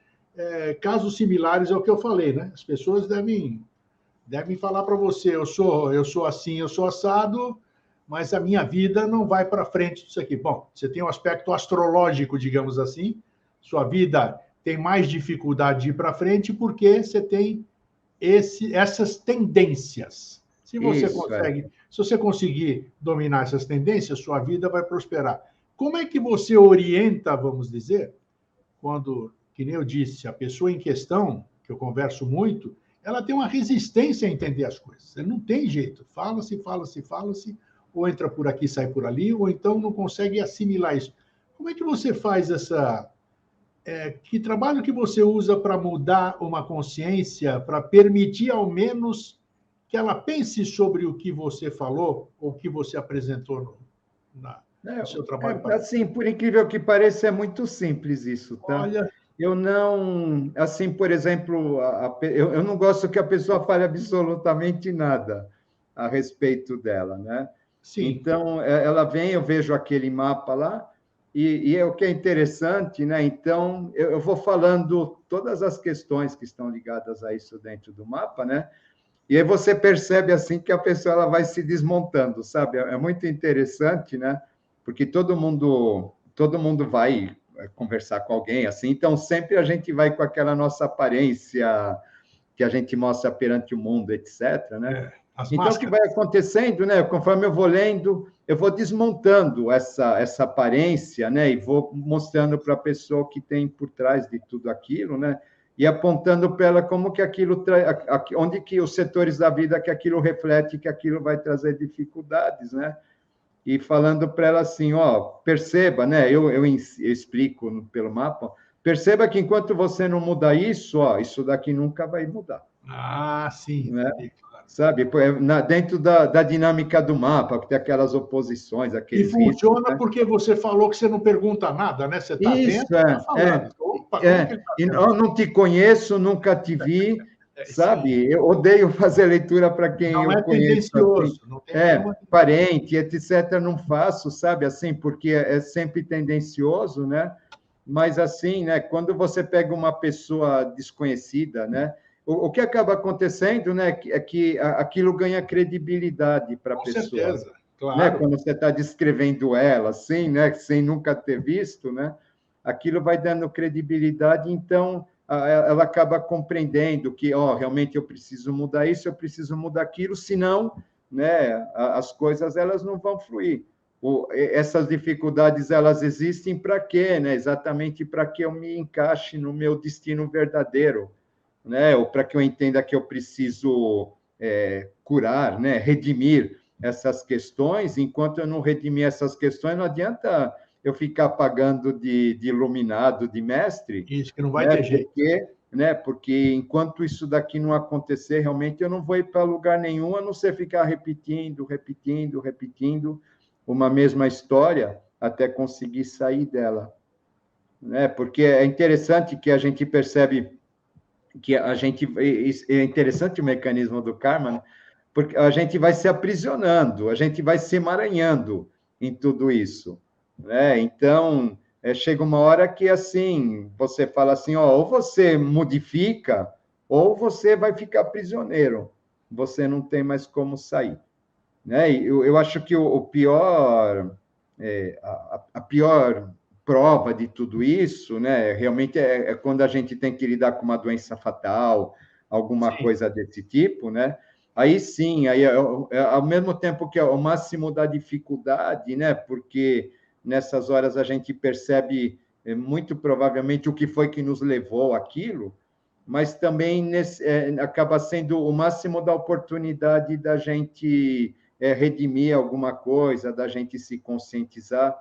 casos similares ao que eu falei, né? As pessoas devem falar para você, eu sou assim, eu sou assado, mas a minha vida não vai para frente disso aqui. Bom, você tem um aspecto astrológico, digamos assim, sua vida tem mais dificuldade de ir para frente porque você tem essas tendências. Se você conseguir dominar essas tendências, sua vida vai prosperar. Como é que você orienta, vamos dizer, quando, que nem eu disse, a pessoa em questão, que eu converso muito, ela tem uma resistência a entender as coisas. Não tem jeito. Fala-se, ou entra por aqui, sai por ali, ou então não consegue assimilar isso. Como é que você faz essa... que trabalho que você usa para mudar uma consciência, para permitir, ao menos, que ela pense sobre o que você falou, ou o que você apresentou no seu trabalho? Assim, por incrível que pareça, é muito simples isso, tá? Olha... Eu não... Assim, por exemplo, eu não gosto que a pessoa fale absolutamente nada a respeito dela, né? Sim. Então, ela vem, eu vejo aquele mapa lá, e o que é interessante, né? Então, eu vou falando todas as questões que estão ligadas a isso dentro do mapa, né? E aí você percebe, assim, que a pessoa ela vai se desmontando, sabe? É muito interessante, né? Porque todo mundo vai conversar com alguém, assim, então sempre a gente vai com aquela nossa aparência que a gente mostra perante o mundo, etc., né? Então, o que vai acontecendo, né? Conforme eu vou lendo, eu vou desmontando essa aparência, né? E vou mostrando para a pessoa o que tem por trás de tudo aquilo, né? E apontando para ela como que aquilo onde que os setores da vida que aquilo reflete, que aquilo vai trazer dificuldades, né? E falando para ela assim, perceba, né? Eu explico pelo mapa, perceba que enquanto você não mudar isso, isso daqui nunca vai mudar. Ah, sim. Né? Sabe, dentro da dinâmica do mapa, que tem aquelas oposições, aqueles... E funciona riscos, né? Porque você falou que você não pergunta nada, né? Você está dentro, está falando. Opa, eu não te conheço, nunca te vi, sabe? Eu odeio fazer leitura para quem não eu conheço. Tendencioso, assim. Não tem parente, etc., não faço, sabe? Assim, porque é sempre tendencioso, né? Mas, assim, né? Quando você pega uma pessoa desconhecida, né? O que acaba acontecendo, né, é que aquilo ganha credibilidade para a pessoa. Certeza. né? Claro. Quando você está descrevendo ela, assim, né? Sem nunca ter visto, né? Aquilo vai dando credibilidade, então ela acaba compreendendo que, ó, realmente eu preciso mudar isso, eu preciso mudar aquilo, senão, né? As coisas elas não vão fluir. Essas dificuldades elas existem para quê, né? Exatamente para que eu me encaixe no meu destino verdadeiro, né? Ou para que eu entenda que eu preciso curar, né? Redimir essas questões. Enquanto eu não redimir essas questões, não adianta eu ficar pagando de iluminado, de mestre, Isso que não vai né? ter jeito. Porque enquanto isso daqui não acontecer, realmente eu não vou ir para lugar nenhum, a não ser ficar repetindo, repetindo, repetindo uma mesma história até conseguir sair dela, né? Porque é interessante que a gente percebe que a gente é interessante o mecanismo do karma, né? Porque a gente vai se aprisionando, a gente vai se emaranhando em tudo isso, né? Então, chega uma hora que assim, você fala assim, ó, ou você modifica, ou você vai ficar prisioneiro. Você não tem mais como sair, né? Eu acho que o pior, a pior prova de tudo isso, né? Realmente é quando a gente tem que lidar com uma doença fatal, alguma Sim. coisa desse tipo, né? Aí sim, aí ao mesmo tempo que é o máximo da dificuldade, né? Porque nessas horas a gente percebe muito provavelmente o que foi que nos levou àquilo, mas também acaba sendo o máximo da oportunidade da gente redimir alguma coisa, da gente se conscientizar,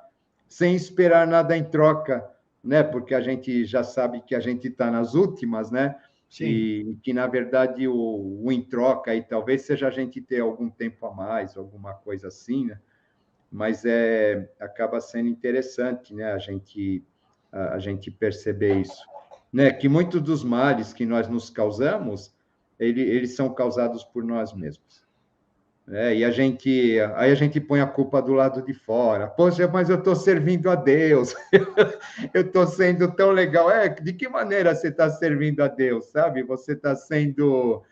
sem esperar nada em troca, né? Porque a gente já sabe que a gente está nas últimas, né? Sim. E que, na verdade, o em troca aí talvez seja a gente ter algum tempo a mais, alguma coisa assim, né? Mas acaba sendo interessante, né? A gente perceber isso, né? Que muitos dos males que nós nos causamos, eles são causados por nós mesmos. E aí a gente põe a culpa do lado de fora. Poxa, mas eu estou servindo a Deus, eu estou sendo tão legal. De que maneira você está servindo a Deus, sabe? Você está sendo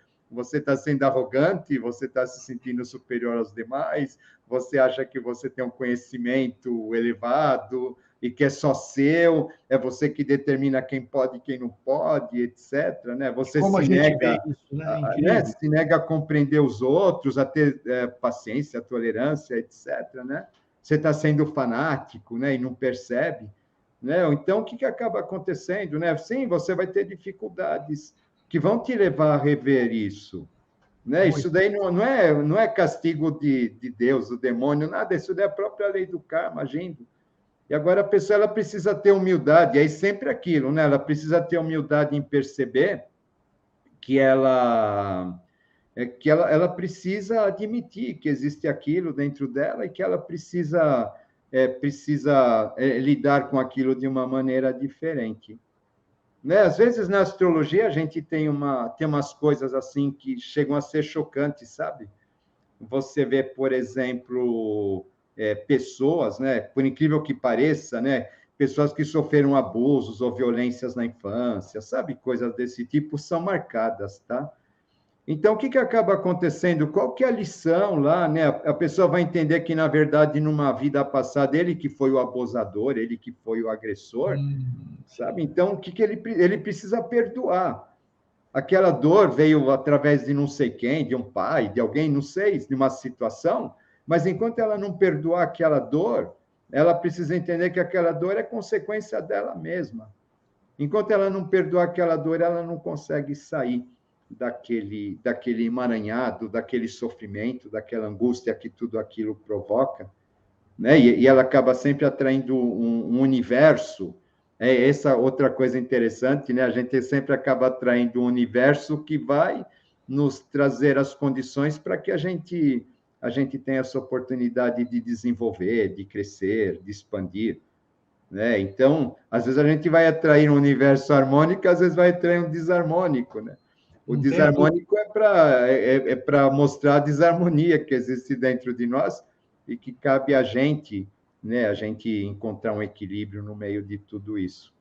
arrogante, você está se sentindo superior aos demais, você acha que você tem um conhecimento elevado e que é só seu, é você que determina quem pode e quem não pode, etc. Né? E Você como a se gente vê nega isso, né? É né, incrível. se nega a compreender os outros, a ter paciência, tolerância, etc., né? Você está sendo fanático, né, e não percebe, né? Então, o que acaba acontecendo, né? Sim, você vai ter dificuldades que vão te levar a rever isso, né? Isso Muito. daí não é castigo de Deus, do demônio, nada, isso daí é a própria lei do karma agindo. E agora a pessoa ela precisa ter humildade, aí sempre aquilo, né? Ela precisa ter humildade em perceber que ela precisa admitir que existe aquilo dentro dela e que ela precisa lidar com aquilo de uma maneira diferente. Né? Às vezes, na astrologia, a gente tem umas coisas assim que chegam a ser chocantes, sabe? Você vê, por exemplo, pessoas, né? Por incrível que pareça, né? Pessoas que sofreram abusos ou violências na infância, sabe? Coisas desse tipo são marcadas, tá? Então, o que acaba acontecendo? Qual que é a lição lá, né? A pessoa vai entender que, na verdade, numa vida passada, ele que foi o abusador, ele que foi o agressor, sabe? Então, o que ele precisa perdoar? Aquela dor veio através de não sei quem, de um pai, de alguém, não sei, de uma situação, mas enquanto ela não perdoar aquela dor, ela precisa entender que aquela dor é consequência dela mesma. Enquanto ela não perdoar aquela dor, ela não consegue sair daquele emaranhado, daquele sofrimento, daquela angústia que tudo aquilo provoca, né? E ela acaba sempre atraindo um universo. Essa outra coisa interessante, né? A gente sempre acaba atraindo um universo que vai nos trazer as condições para que a gente tenha essa oportunidade de desenvolver, de crescer, de expandir, né? Então, às vezes a gente vai atrair um universo harmônico, às vezes vai atrair um desarmônico, né? O Não tenha dúvida. desarmônico é para mostrar a desarmonia que existe dentro de nós e que cabe a gente, né? A gente encontrar um equilíbrio no meio de tudo isso,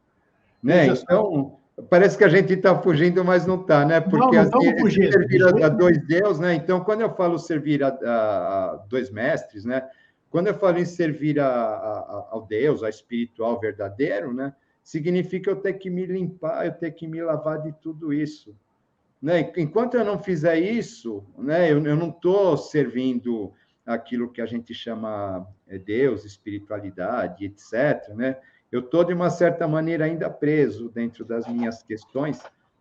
né? Veja só. Então, Parece que a gente está fugindo, mas não está, né? Porque Não assim, estamos fugindo. servir a dois deuses, né? Então, quando eu falo servir a dois mestres, né? Quando eu falo em servir ao Deus, ao espiritual verdadeiro, né? Significa eu ter que me limpar, eu ter que me lavar de tudo isso, né? Enquanto eu não fizer isso, né? Eu não estou servindo aquilo que a gente chama Deus, espiritualidade, etc., né? Eu estou, de uma certa maneira, ainda preso dentro das minhas questões,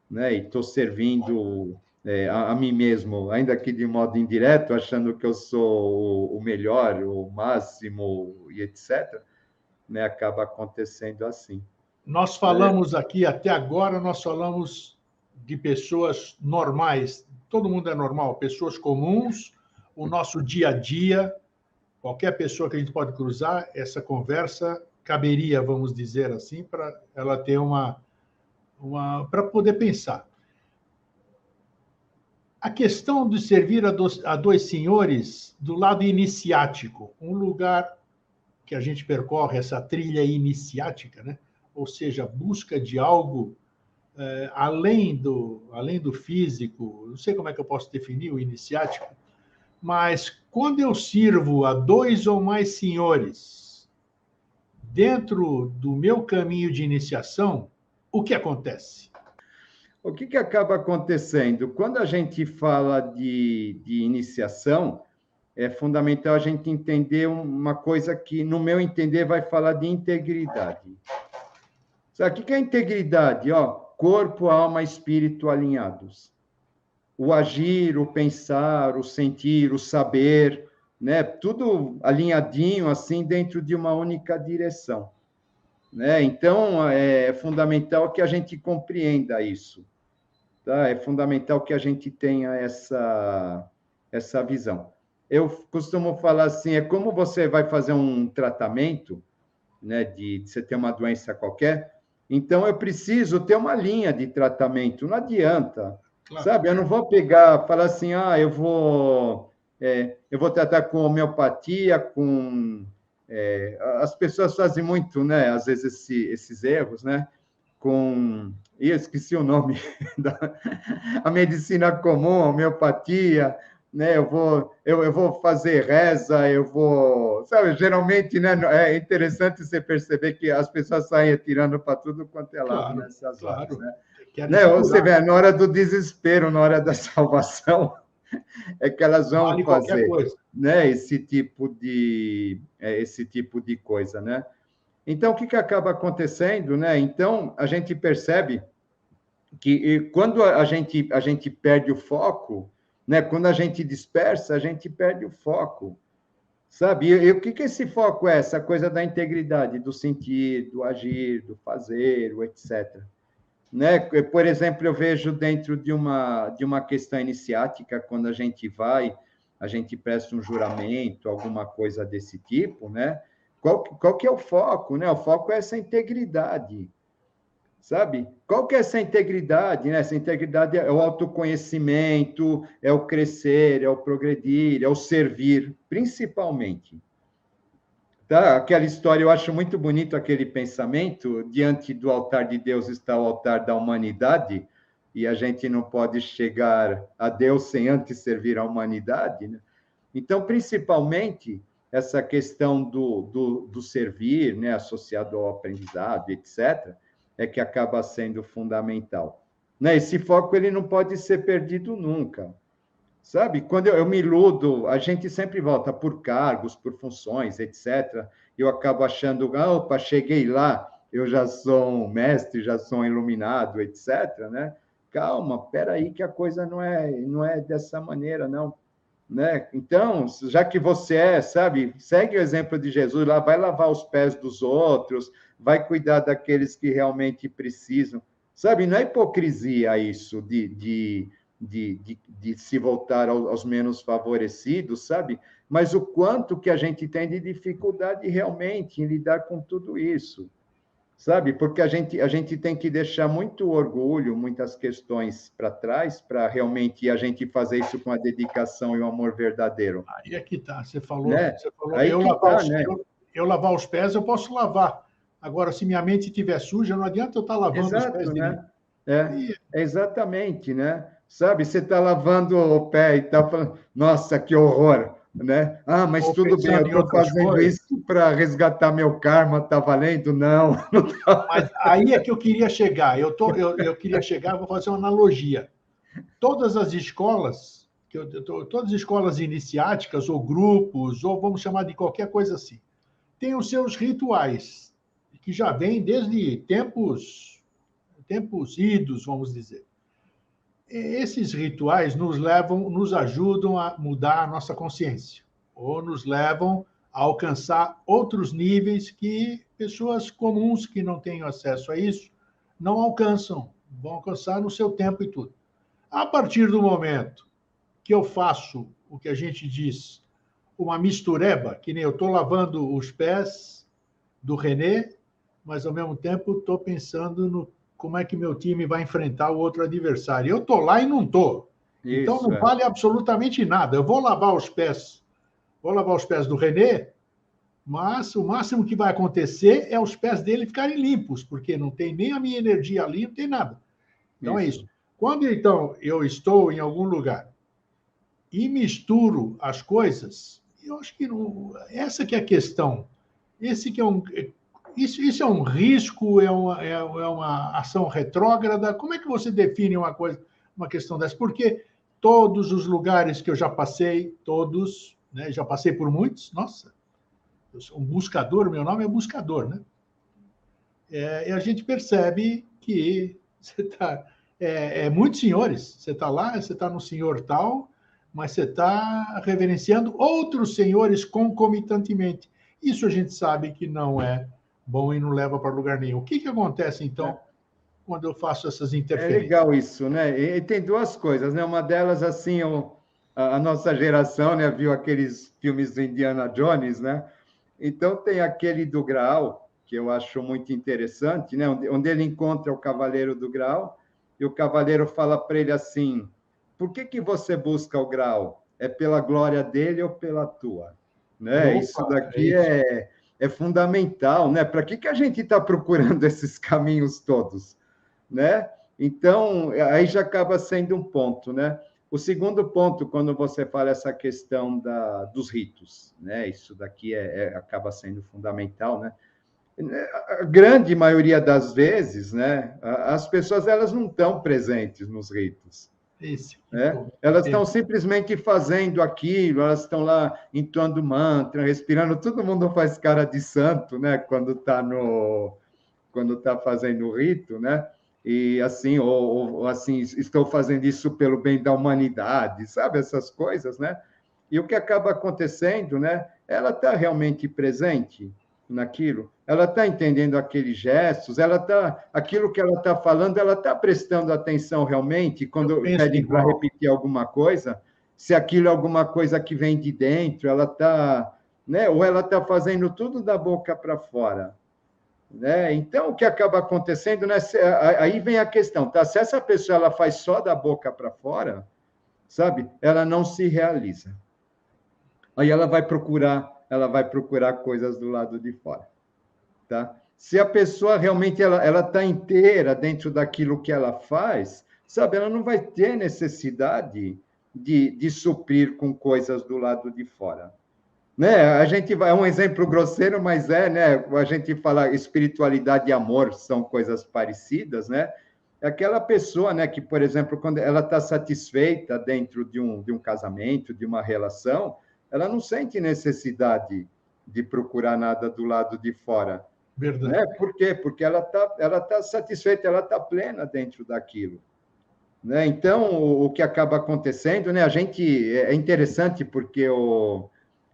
né? E estou servindo a mim mesmo, ainda que de modo indireto, achando que eu sou o melhor, o máximo, e etc., né? Acaba acontecendo assim. Nós falamos aqui, até agora, nós falamos de pessoas normais. Todo mundo é normal, pessoas comuns, o nosso dia a dia, qualquer pessoa que a gente pode cruzar, essa conversa caberia, vamos dizer assim, para ela ter para poder pensar. A questão de servir a dois senhores do lado iniciático, um lugar que a gente percorre, essa trilha iniciática, né? Ou seja, busca de algo além do físico, não sei como é que eu posso definir o iniciático, mas quando eu sirvo a dois ou mais senhores dentro do meu caminho de iniciação, o que acontece? O que acaba acontecendo? Quando a gente fala de iniciação, é fundamental a gente entender uma coisa que, no meu entender, vai falar de integridade. Sabe o que é integridade? Ó, corpo, alma e espírito alinhados. O agir, o pensar, o sentir, o saber, né? Tudo alinhadinho, assim, dentro de uma única direção, né? Então, é fundamental que a gente compreenda isso. Tá? É fundamental que a gente tenha essa visão. Eu costumo falar assim, é como você vai fazer um tratamento, né, de você ter uma doença qualquer, então eu preciso ter uma linha de tratamento, não adianta, Claro. sabe? Eu não vou pegar, falar assim, eu vou tratar com homeopatia, as pessoas fazem muito, né, às vezes esses erros, né, eu esqueci o nome a medicina comum, a homeopatia, né? Eu vou fazer reza, sabe? Geralmente, né? É interessante você perceber que as pessoas saem atirando para tudo quanto é lado Claro, nessas horas, claro. né? Querem Né? se Você curar. vê, na hora do desespero, na hora da salvação, é que elas vão Vale qualquer fazer, coisa. né? Esse tipo de coisa, né? Então, o que acaba acontecendo, né? Então, a gente percebe que quando a gente perde o foco, né? Quando a gente dispersa, a gente perde o foco, sabe? E o que esse foco é? Essa coisa da integridade, do sentir, do agir, do fazer, o etc. Né? Por exemplo, eu vejo dentro de uma questão iniciática, quando a gente presta um juramento, alguma coisa desse tipo, né? Qual que é o foco, né? O foco é essa integridade, sabe? Qual que é essa integridade, né? Essa integridade é o autoconhecimento, é o crescer, é o progredir, é o servir, principalmente. Tá? Aquela história, eu acho muito bonito aquele pensamento, diante do altar de Deus está o altar da humanidade, e a gente não pode chegar a Deus sem antes servir a humanidade, né? Então, principalmente, essa questão do servir, né, associado ao aprendizado, etc., é que acaba sendo fundamental. Né? Esse foco ele não pode ser perdido nunca. Sabe? Quando eu me iludo, a gente sempre volta por cargos, por funções, etc. Eu acabo achando, opa, cheguei lá, eu já sou um mestre, já sou um iluminado, etc. Né? Calma, peraí que a coisa não é dessa maneira, não. Né? Então, já que você sabe, segue o exemplo de Jesus lá, vai lavar os pés dos outros, vai cuidar daqueles que realmente precisam. Sabe, não é hipocrisia isso de se voltar aos menos favorecidos, sabe? Mas o quanto que a gente tem de dificuldade realmente em lidar com tudo isso, sabe? Porque a gente tem que deixar muito orgulho, muitas questões para trás, para realmente a gente fazer isso com a dedicação e o amor verdadeiro. Aí é que está. Você Né? falou Aí que tá, né? eu lavar os pés, eu posso lavar. Agora, se minha mente estiver suja, não adianta eu estar lavando os pés Exato, de né? Exatamente, né? Sabe, você está lavando o pé e está falando, nossa, que horror, né? Ah, mas Ou tudo bem, eu pensando em estou outras fazendo coisas. isso para resgatar meu karma, tá valendo? Não, não tá. Mas aí é que eu queria chegar. Eu queria chegar, vou fazer uma analogia. Todas as escolas, todas as escolas iniciáticas, ou grupos, ou vamos chamar de qualquer coisa assim, têm os seus rituais, que já vêm desde tempos idos, vamos dizer. Esses rituais nos ajudam a mudar a nossa consciência, ou nos levam a alcançar outros níveis que pessoas comuns que não têm acesso a isso não alcançam, vão alcançar no seu tempo e tudo. A partir do momento que eu faço o que a gente diz, uma mistureba, que nem eu estou lavando os pés do René, mas ao mesmo tempo estou pensando no como é que meu time vai enfrentar o outro adversário. Eu estou lá e não estou. Então Isso, não vale absolutamente nada. Eu vou lavar os pés do René, mas o máximo que vai acontecer é os pés dele ficarem limpos, porque não tem nem a minha energia ali, não tem nada. Então é isso. isso. Quando então eu estou em algum lugar e misturo as coisas, eu acho que essa que é a questão. Esse que é isso é um risco, é uma ação retrógrada. Como é que você define uma questão dessa? Porque todos os lugares que eu já passei, todos, né, já passei por muitos, nossa, eu sou um buscador, meu nome é buscador, né? E a gente percebe que você está muitos senhores. Você está lá, você está no senhor tal, mas você está reverenciando outros senhores concomitantemente. Isso a gente sabe que não é bom e não leva para lugar nenhum. O que acontece, então, quando eu faço essas É interferências? legal isso, né? E tem duas coisas, né? Uma delas, assim, a nossa geração, né, viu aqueles filmes do Indiana Jones, né? Então tem aquele do Graal, que eu acho muito interessante, né? Onde ele encontra o Cavaleiro do Graal, e o Cavaleiro fala para ele assim: por que você busca o Graal? É pela glória dele ou pela tua? Né? Isso Opa, é daqui isso. é fundamental, né? Para que a gente está procurando esses caminhos todos, né? Então, aí já acaba sendo um ponto, né? O segundo ponto, quando você fala essa questão dos ritos, né? Isso daqui acaba sendo fundamental, né? A grande maioria das vezes, né? As pessoas elas não estão presentes nos ritos, Esse né? o Elas estão tempo. simplesmente fazendo aquilo, elas estão lá entoando mantra, respirando. Todo mundo faz cara de santo, né? Quando está fazendo o rito, né? E assim, ou assim, estou fazendo isso pelo bem da humanidade, sabe? Essas coisas, né? E o que acaba acontecendo, né? Ela está realmente presente naquilo, ela está entendendo aqueles gestos, aquilo que ela está falando, ela está prestando atenção realmente Eu quando penso pedem para igual. repetir alguma coisa, se aquilo é alguma coisa que vem de dentro, ela está, né? Ou ela está fazendo tudo da boca para fora, né? Então, o que acaba acontecendo, né? Aí vem a questão, tá? Se essa pessoa ela faz só da boca para fora, sabe? Ela não se realiza. Aí ela vai procurar coisas do lado de fora, tá? Se a pessoa realmente ela está inteira dentro daquilo que ela faz, sabe? Ela não vai ter necessidade de suprir com coisas do lado de fora. Né? A gente vai, é um exemplo grosseiro, mas né? A gente fala espiritualidade e amor são coisas parecidas, né? É aquela pessoa, né, que, por exemplo, quando ela está satisfeita dentro de um casamento, de uma relação, ela não sente necessidade de procurar nada do lado de fora, Verdade. né? Por quê? Porque ela tá satisfeita, ela está plena dentro daquilo. Né? Então, o que acaba acontecendo, né? A gente é interessante porque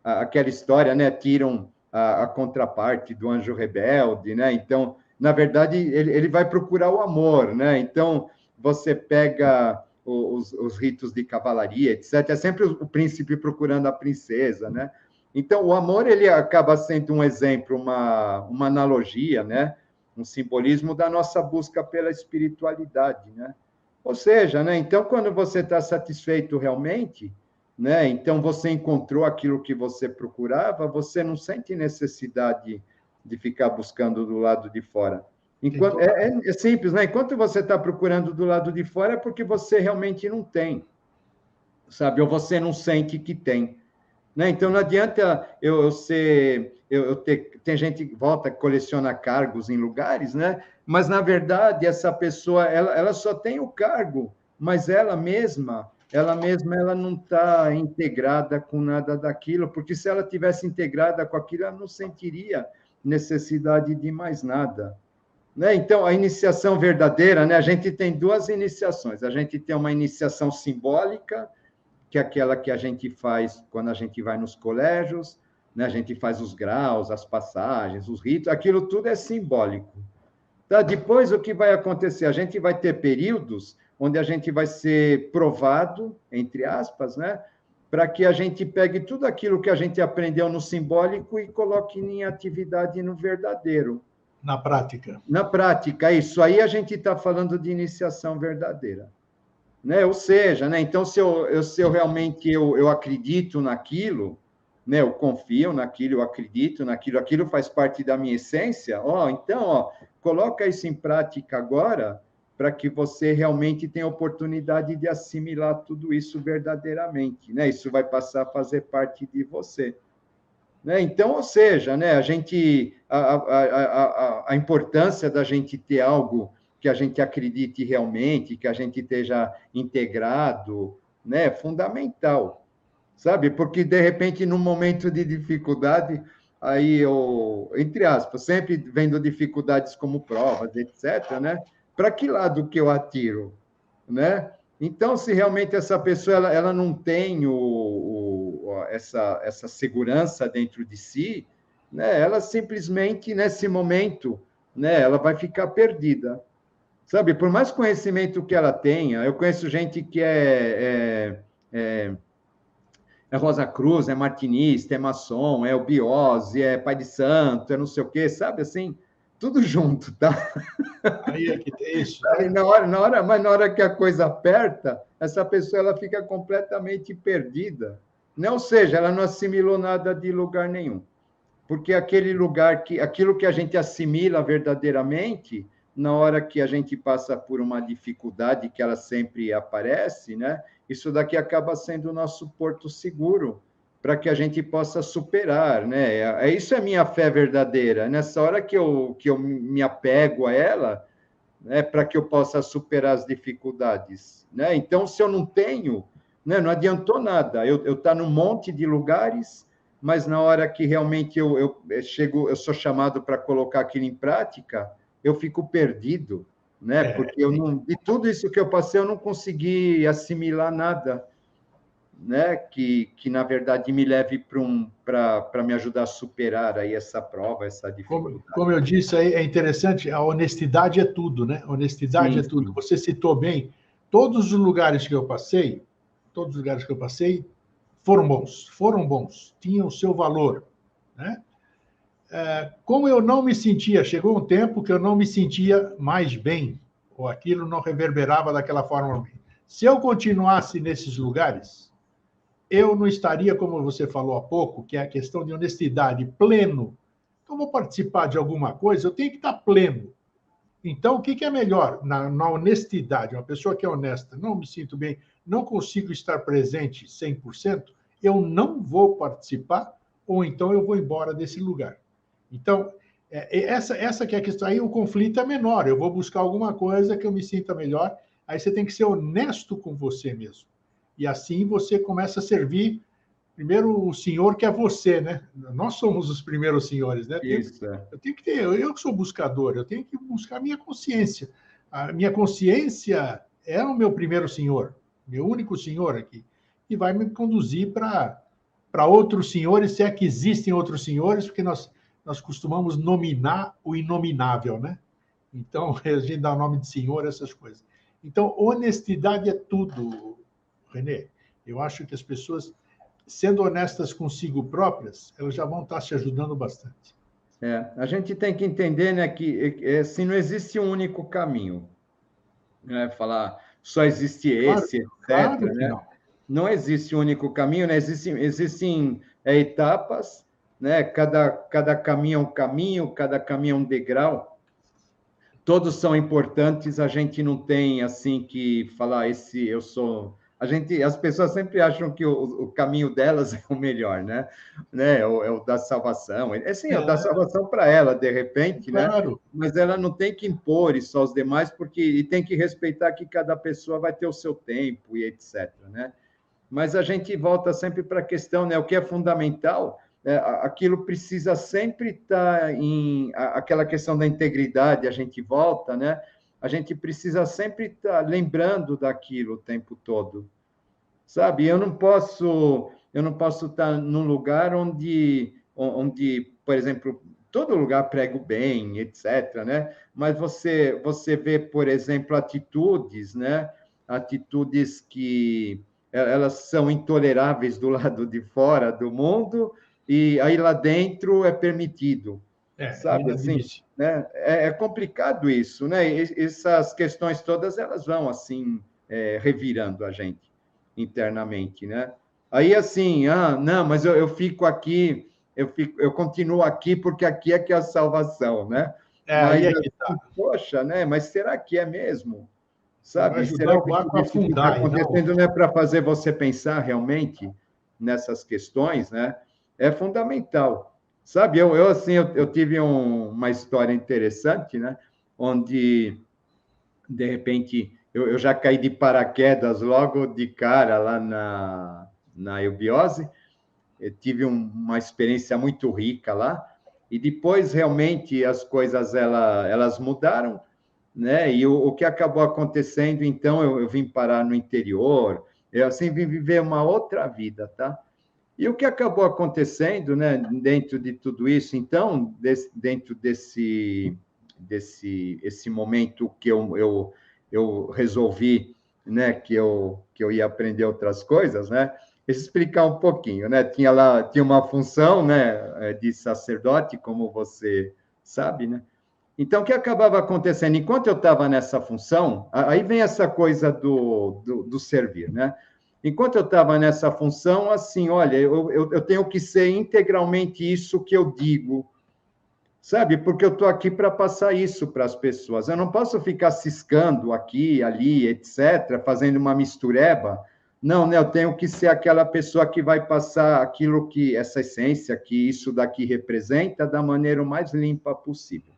aquela história, né? Tiram a contraparte do anjo rebelde, né? Então, na verdade, ele vai procurar o amor, né? Então, você pega os ritos de cavalaria, etc. É sempre o príncipe procurando a princesa, né? Então, o amor ele acaba sendo um exemplo, uma analogia, né? Um simbolismo da nossa busca pela espiritualidade, né? Ou seja, né, então, quando você está satisfeito realmente, né, então você encontrou aquilo que você procurava, você não sente necessidade de ficar buscando do lado de fora. Enquanto, é simples, né? Enquanto você está procurando do lado de fora, é porque você realmente não tem, sabe? Ou você não sente que tem. Né? Então, não adianta eu ser... tem gente que volta, coleciona cargos em lugares, né? Mas, na verdade, essa pessoa, ela só tem o cargo, mas ela mesma ela não está integrada com nada daquilo, porque se ela tivesse integrada com aquilo, ela não sentiria necessidade de mais nada. Né? Então, a iniciação verdadeira, né? A gente tem duas iniciações. A gente tem uma iniciação simbólica, que é aquela que a gente faz quando a gente vai nos colégios, né? A gente faz os graus, as passagens, os ritos, aquilo tudo é simbólico. Tá? Depois, o que vai acontecer? A gente vai ter períodos onde a gente vai ser provado, entre aspas, né? Para que a gente pegue tudo aquilo que a gente aprendeu no simbólico e coloque em atividade no verdadeiro. Na prática. Na prática, isso aí a gente está falando de iniciação verdadeira. Né? Ou seja, né? Então, se eu realmente eu acredito naquilo, né? Eu confio naquilo, eu acredito naquilo, aquilo faz parte da minha essência, então, coloca isso em prática agora, para que você realmente tenha a oportunidade de assimilar tudo isso verdadeiramente. Né? Isso vai passar a fazer parte de você. Né? Então, ou seja, né, a importância da gente ter algo que a gente acredite realmente, que a gente esteja integrado, né, é fundamental, sabe? Porque, de repente, num momento de dificuldade, aí eu, entre aspas, sempre vendo dificuldades como provas, etc., né? Para que lado que eu atiro, né? Então, se realmente essa pessoa ela não tem essa segurança dentro de si, né, ela simplesmente, nesse momento, né, ela vai ficar perdida. Sabe, por mais conhecimento que ela tenha, eu conheço gente que é Rosa Cruz, é martinista, é maçom, é obiose, é pai de santo, é não sei o quê, sabe, assim, tudo junto, tá? Aí é que tem isso. Mas na hora que a coisa aperta, essa pessoa ela fica completamente perdida. Não, ou seja, ela não assimilou nada de lugar nenhum. Porque aquilo que a gente assimila verdadeiramente, na hora que a gente passa por uma dificuldade que ela sempre aparece, né? Isso daqui acaba sendo o nosso porto seguro para que a gente possa superar, né? Isso é minha fé verdadeira. Nessa hora que eu me apego a ela, né, para que eu possa superar as dificuldades, né? Então, se eu não tenho, né, não adiantou nada. Eu estar num monte de lugares, mas na hora que realmente eu sou chamado para colocar aquilo em prática, eu fico perdido, né? Porque de tudo isso que eu passei, eu não consegui assimilar nada, né? Que na verdade me leve para me ajudar a superar aí essa prova, essa dificuldade. Como eu disse, aí é interessante, a honestidade é tudo, né? Honestidade é tudo. Você citou bem, todos os lugares que eu passei foram bons, tinham o seu valor, né? Como eu não me sentia, chegou um tempo que eu não me sentia mais bem, ou aquilo não reverberava daquela forma. Se eu continuasse nesses lugares, eu não estaria, como você falou há pouco, que é a questão de honestidade, pleno. Então, eu vou participar de alguma coisa, eu tenho que estar pleno. Então, o que é melhor? Na honestidade, uma pessoa que é honesta, não me sinto bem, não consigo estar presente 100%, eu não vou participar, ou então eu vou embora desse lugar. Então, essa que é a questão. Aí o conflito é menor, eu vou buscar alguma coisa que eu me sinta melhor, aí você tem que ser honesto com você mesmo. E assim você começa a servir primeiro o senhor que é você, né? Nós somos os primeiros senhores, né? Eu tenho que ter, eu sou buscador, eu tenho que buscar a minha consciência. A minha consciência é o meu primeiro senhor, meu único senhor aqui, e vai me conduzir para outros senhores, se é que existem outros senhores, porque nós costumamos nominar o inominável, né? Então, a gente dá o nome de senhor, essas coisas. Então, honestidade é tudo, Renê. Eu acho que as pessoas, sendo honestas consigo próprias, elas já vão estar se ajudando bastante. A gente tem que entender, né, que assim, não existe um único caminho. Né? Falar só existe esse, etc. Claro que né? Não existe um único caminho, né? Existem etapas, né? Cada caminho é um caminho, cada caminho é um degrau. todos são importantes, a gente não tem assim que falar esse eu sou. As pessoas sempre acham que o caminho delas é o melhor, né? É o da salvação. É sim, é o da salvação para ela, de repente, claro. Né? Mas ela não tem que impor isso aos demais, e tem que respeitar que cada pessoa vai ter o seu tempo e etc. Né? Mas a gente volta sempre para a questão, né? O que é fundamental, aquilo precisa sempre estar aquela questão da integridade, a gente volta, né? A gente precisa sempre estar lembrando daquilo o tempo todo, sabe? Eu não posso estar num lugar onde, por exemplo, todo lugar prega o bem, etc., né? Mas você vê, por exemplo, atitudes, né? Atitudes que elas são intoleráveis do lado de fora do mundo e aí lá dentro é permitido, sabe? Assim, né? É complicado isso, né? Essas questões todas elas vão assim revirando a gente internamente, né? Aí assim, não, mas eu fico aqui, eu continuo aqui porque aqui é que é a salvação, né? Aí Mas é que tá. poxa, né? Mas será que é mesmo? Você vai Sabe? ajudar Será o que barco tudo a isso que está afundar, e não... acontecendo não é para fazer você pensar realmente nessas questões, né? É fundamental. Sabe, eu tive uma história interessante, né? Onde, de repente, eu já caí de paraquedas logo de cara lá na eubiose. Eu tive uma experiência muito rica lá. E depois, realmente, as coisas elas mudaram, né? E o que acabou acontecendo, então, eu vim parar no interior, eu assim vim viver uma outra vida, tá? E o que acabou acontecendo, né, dentro de tudo isso, então, dentro esse momento que eu resolvi, né, que eu ia aprender outras coisas, né? Explicar um pouquinho, né? Tinha uma função, né, de sacerdote, como você sabe, né? Então, o que acabava acontecendo? Enquanto eu estava nessa função, aí vem essa coisa do servir, né? Enquanto eu estava nessa função, assim, olha, eu tenho que ser integralmente isso que eu digo, sabe? Porque eu estou aqui para passar isso para as pessoas. Eu não posso ficar ciscando aqui, ali, etc., fazendo uma mistureba. Não, né? Eu tenho que ser aquela pessoa que vai passar aquilo que, essa essência que isso daqui representa, da maneira mais limpa possível.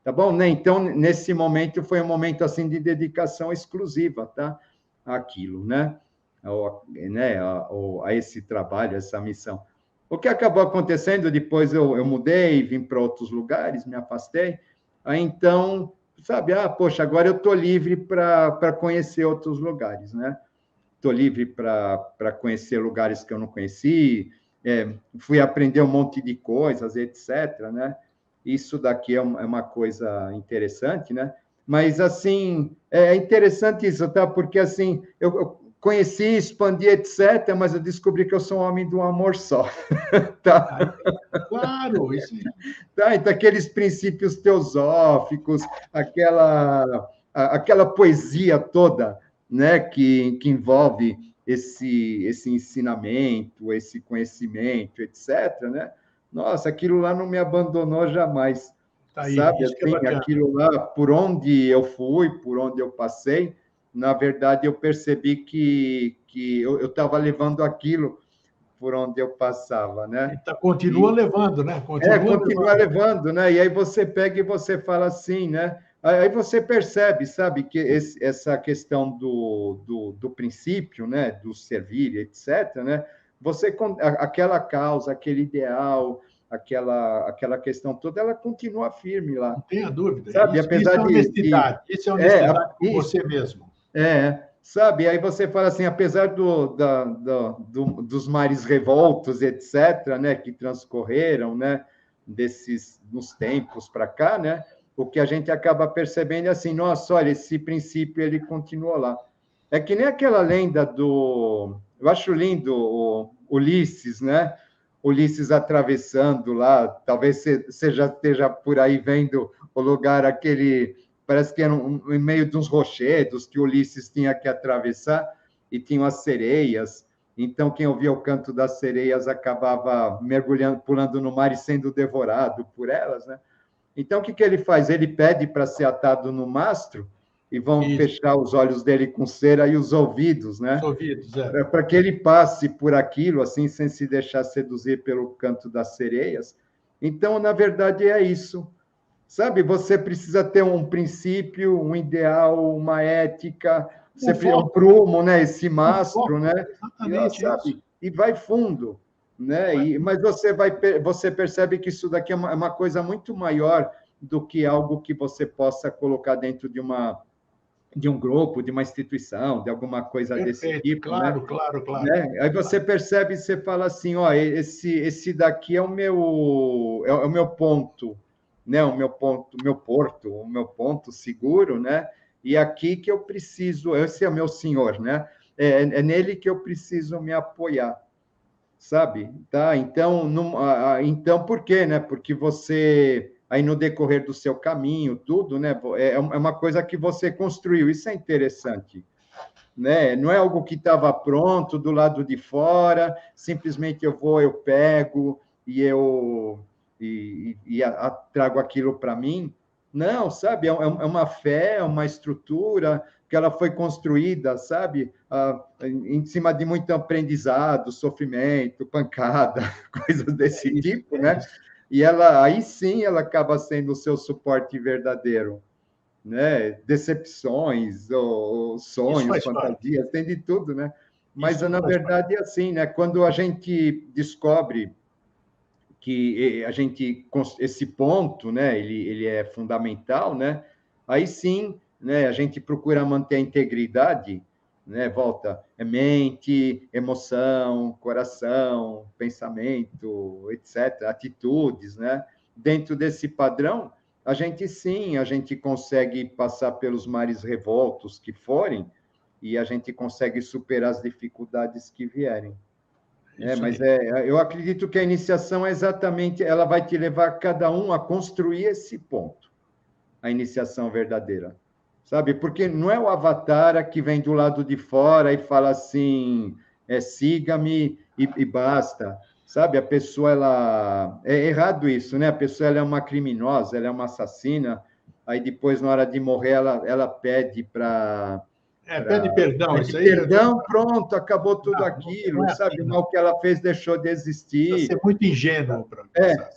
Tá bom? Né? Então, nesse momento, foi um momento assim de dedicação exclusiva, tá? Àquilo, né? A esse trabalho, essa missão. O que acabou acontecendo, depois eu mudei, vim para outros lugares, me afastei. Aí, então, sabe, poxa, agora eu estou livre para conhecer outros lugares, né? Estou livre para conhecer lugares que eu não conheci, fui aprender um monte de coisas, etc., né? Isso daqui é uma coisa interessante, né? Mas, assim, é interessante isso, tá? Porque, assim, eu conheci, expandi, etc., mas eu descobri que eu sou um homem de um amor só, tá? Claro, isso... Tá? Então, aqueles princípios teosóficos, aquela poesia toda, né, que envolve esse ensinamento, esse conhecimento, etc., né? Nossa, aquilo lá não me abandonou jamais, Tá aí, sabe? isso que é Assim, bacana. aquilo lá, por onde eu fui, por onde eu passei, na verdade, eu percebi que eu estava levando aquilo por onde eu passava, né? Continua levando, né? Continua levando, né? E aí você pega e você fala assim, né? Aí você percebe, sabe, que essa questão do princípio, né? Do servir, etc., né? Aquela causa, aquele ideal, aquela questão toda, ela continua firme lá. Não tenha dúvida. Sabe, Isso apesar é honestidade. Isso é honestidade com isso, você mesmo. sabe? Aí você fala assim, apesar dos mares revoltos, etc., né, que transcorreram, né, nos tempos para cá, né, o que a gente acaba percebendo é assim, nossa, olha, esse princípio ele continuou lá. É que nem aquela lenda eu acho lindo o Ulisses, né? Ulisses atravessando lá, talvez você já esteja por aí vendo o lugar aquele parece que era em meio de uns rochedos que Ulisses tinha que atravessar e tinham as sereias. Então, quem ouvia o canto das sereias acabava mergulhando, pulando no mar e sendo devorado por elas, né? Então, o que ele faz? Ele pede para ser atado no mastro e vão fechar os olhos dele com cera e os ouvidos, né? Os ouvidos, Para que ele passe por aquilo, assim, sem se deixar seduzir pelo canto das sereias. Então, na verdade, é isso. Sabe, você precisa ter um princípio, um ideal, uma ética, um prumo, né? Esse mastro, né? Exatamente, sabe? E vai fundo, né? Mas você percebe que isso daqui é uma coisa muito maior do que algo que você possa colocar dentro de um grupo, de uma instituição, de alguma coisa desse tipo, claro, né? Claro. Né? Aí você percebe e você fala assim, ó, esse daqui é o meu ponto, né? O meu porto, o meu ponto seguro, né? E aqui que eu preciso, esse é o meu senhor, né? É nele que eu preciso me apoiar, sabe? Tá? Então, então, por quê, né? Porque você, aí no decorrer do seu caminho, tudo, né? É uma coisa que você construiu, isso é interessante, né? Não é algo que estava pronto do lado de fora, simplesmente eu pego e trago aquilo para mim. Não, sabe? É uma fé, uma estrutura que ela foi construída, sabe? Em cima de muito aprendizado, sofrimento, pancada, coisas desse tipo, né? E aí sim ela acaba sendo o seu suporte verdadeiro, né? Decepções, ou sonhos, fantasias, tem de tudo, né? Mas, na verdade, é assim, né? Quando a gente descobre que esse ponto, né? Ele é fundamental, né? Aí sim, né? A gente procura manter a integridade, né? Volta, mente, emoção, coração, pensamento, etc., atitudes, né? Dentro desse padrão, a gente consegue passar pelos mares revoltos que forem e a gente consegue superar as dificuldades que vierem. Mas eu acredito que a iniciação ela vai te levar cada um a construir esse ponto, a iniciação verdadeira, sabe? Porque não é o avatar que vem do lado de fora e fala assim, siga-me e basta, sabe? A pessoa, é errado isso, né? A pessoa ela é uma criminosa, ela é uma assassina, aí depois, na hora de morrer, ela pede para... pede perdão. Pede isso aí perdão, pronto, acabou tudo aquilo, não sabe? assim, O mal que ela fez deixou de existir. Precisa ser muito ingênuo.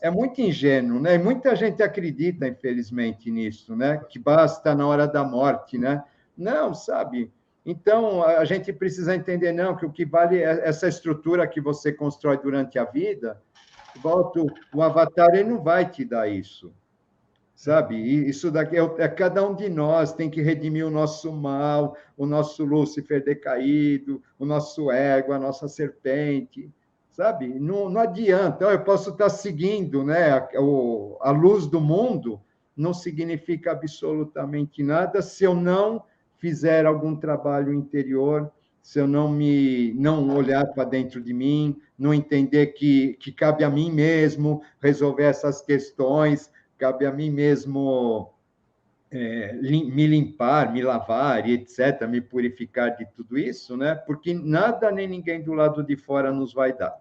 É muito ingênuo, né? E muita gente acredita, infelizmente, nisso, né? Que basta na hora da morte, né? Não, sabe? Então, a gente precisa entender, não, que o que vale é essa estrutura que você constrói durante a vida. O avatar, ele não vai te dar isso, sabe? E isso daqui cada um de nós tem que redimir o nosso mal, o nosso Lúcifer decaído, o nosso ego, a nossa serpente, sabe? Não adianta. Eu posso estar seguindo, né? A luz do mundo não significa absolutamente nada se eu não fizer algum trabalho interior, se eu não olhar para dentro de mim, não entender que cabe a mim mesmo resolver essas questões, cabe a mim mesmo me limpar, me lavar e etc., me purificar de tudo isso, né? Porque nada nem ninguém do lado de fora nos vai dar.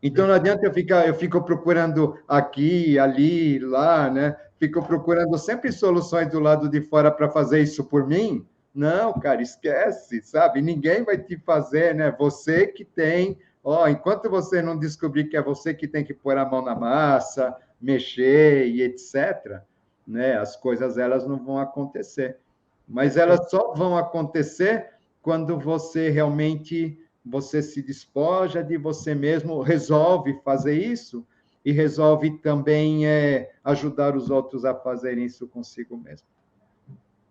Então, não adianta eu fico procurando aqui, ali, lá, né? Fico procurando sempre soluções do lado de fora para fazer isso por mim. Não, cara, esquece, sabe? Ninguém vai te fazer, né? Você que tem... enquanto você não descobrir que é você que tem que pôr a mão na massa, mexer e etc., né? As coisas elas não vão acontecer. Mas elas só vão acontecer quando você realmente se despoja de você mesmo, resolve fazer isso e resolve também ajudar os outros a fazerem isso consigo mesmo.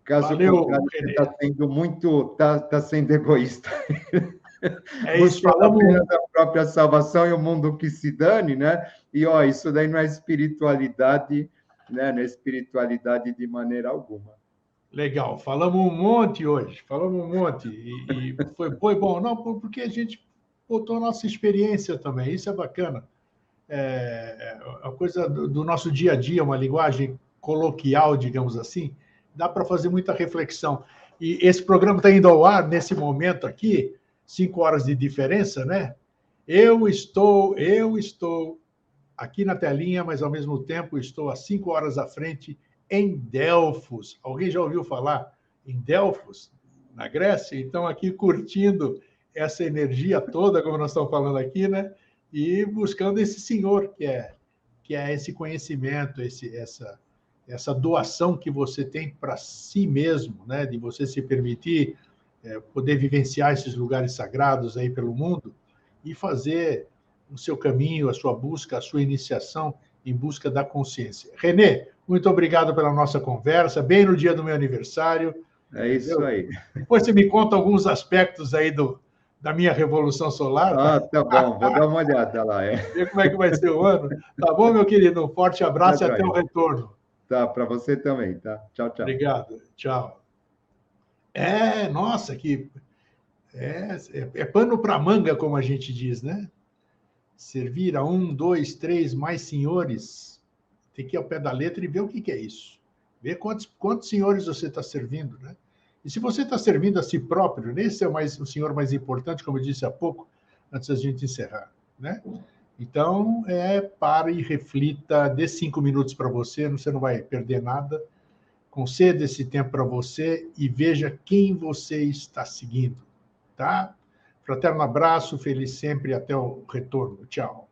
Caso contrário, você está sendo está sendo egoísta. Isso, falamos da própria salvação e o mundo que se dane, né? E isso daí não é espiritualidade, né? Não é espiritualidade de maneira alguma. Legal, falamos um monte hoje, e foi bom, não, porque a gente botou a nossa experiência também, isso é bacana. A coisa do nosso dia a dia, uma linguagem coloquial, digamos assim, dá para fazer muita reflexão. E esse programa está indo ao ar nesse momento aqui, 5 horas de diferença, né? Eu estou aqui na telinha, mas ao mesmo tempo estou há 5 horas à frente em Delfos. Alguém já ouviu falar em Delfos, na Grécia? Então, aqui curtindo essa energia toda, como nós estamos falando aqui, né? E buscando esse senhor que é esse conhecimento, essa doação que você tem para si mesmo, né? De você se permitir poder vivenciar esses lugares sagrados aí pelo mundo e fazer o seu caminho, a sua busca, a sua iniciação em busca da consciência. Renê, muito obrigado pela nossa conversa, bem no dia do meu aniversário. É isso aí. Depois você me conta alguns aspectos aí da minha revolução solar. Ah, tá bom, vou dar uma olhada lá. Ver como é que vai ser o ano. Tá bom, meu querido? Um forte abraço e até o retorno. Tá, para você também, tá? Tchau, tchau. Obrigado. Tchau. Nossa, é pano para manga, como a gente diz, né? Servir a 1, 2, 3 mais senhores. Tem que ir ao pé da letra e ver o que é isso. Ver quantos senhores você está servindo, né? E se você está servindo a si próprio, esse é o senhor mais importante, como eu disse há pouco, antes da gente encerrar, né? Então, pare e reflita, dê 5 minutos para você não vai perder nada. Conceda esse tempo para você e veja quem você está seguindo, tá? Fraterno abraço, feliz sempre e até o retorno. Tchau.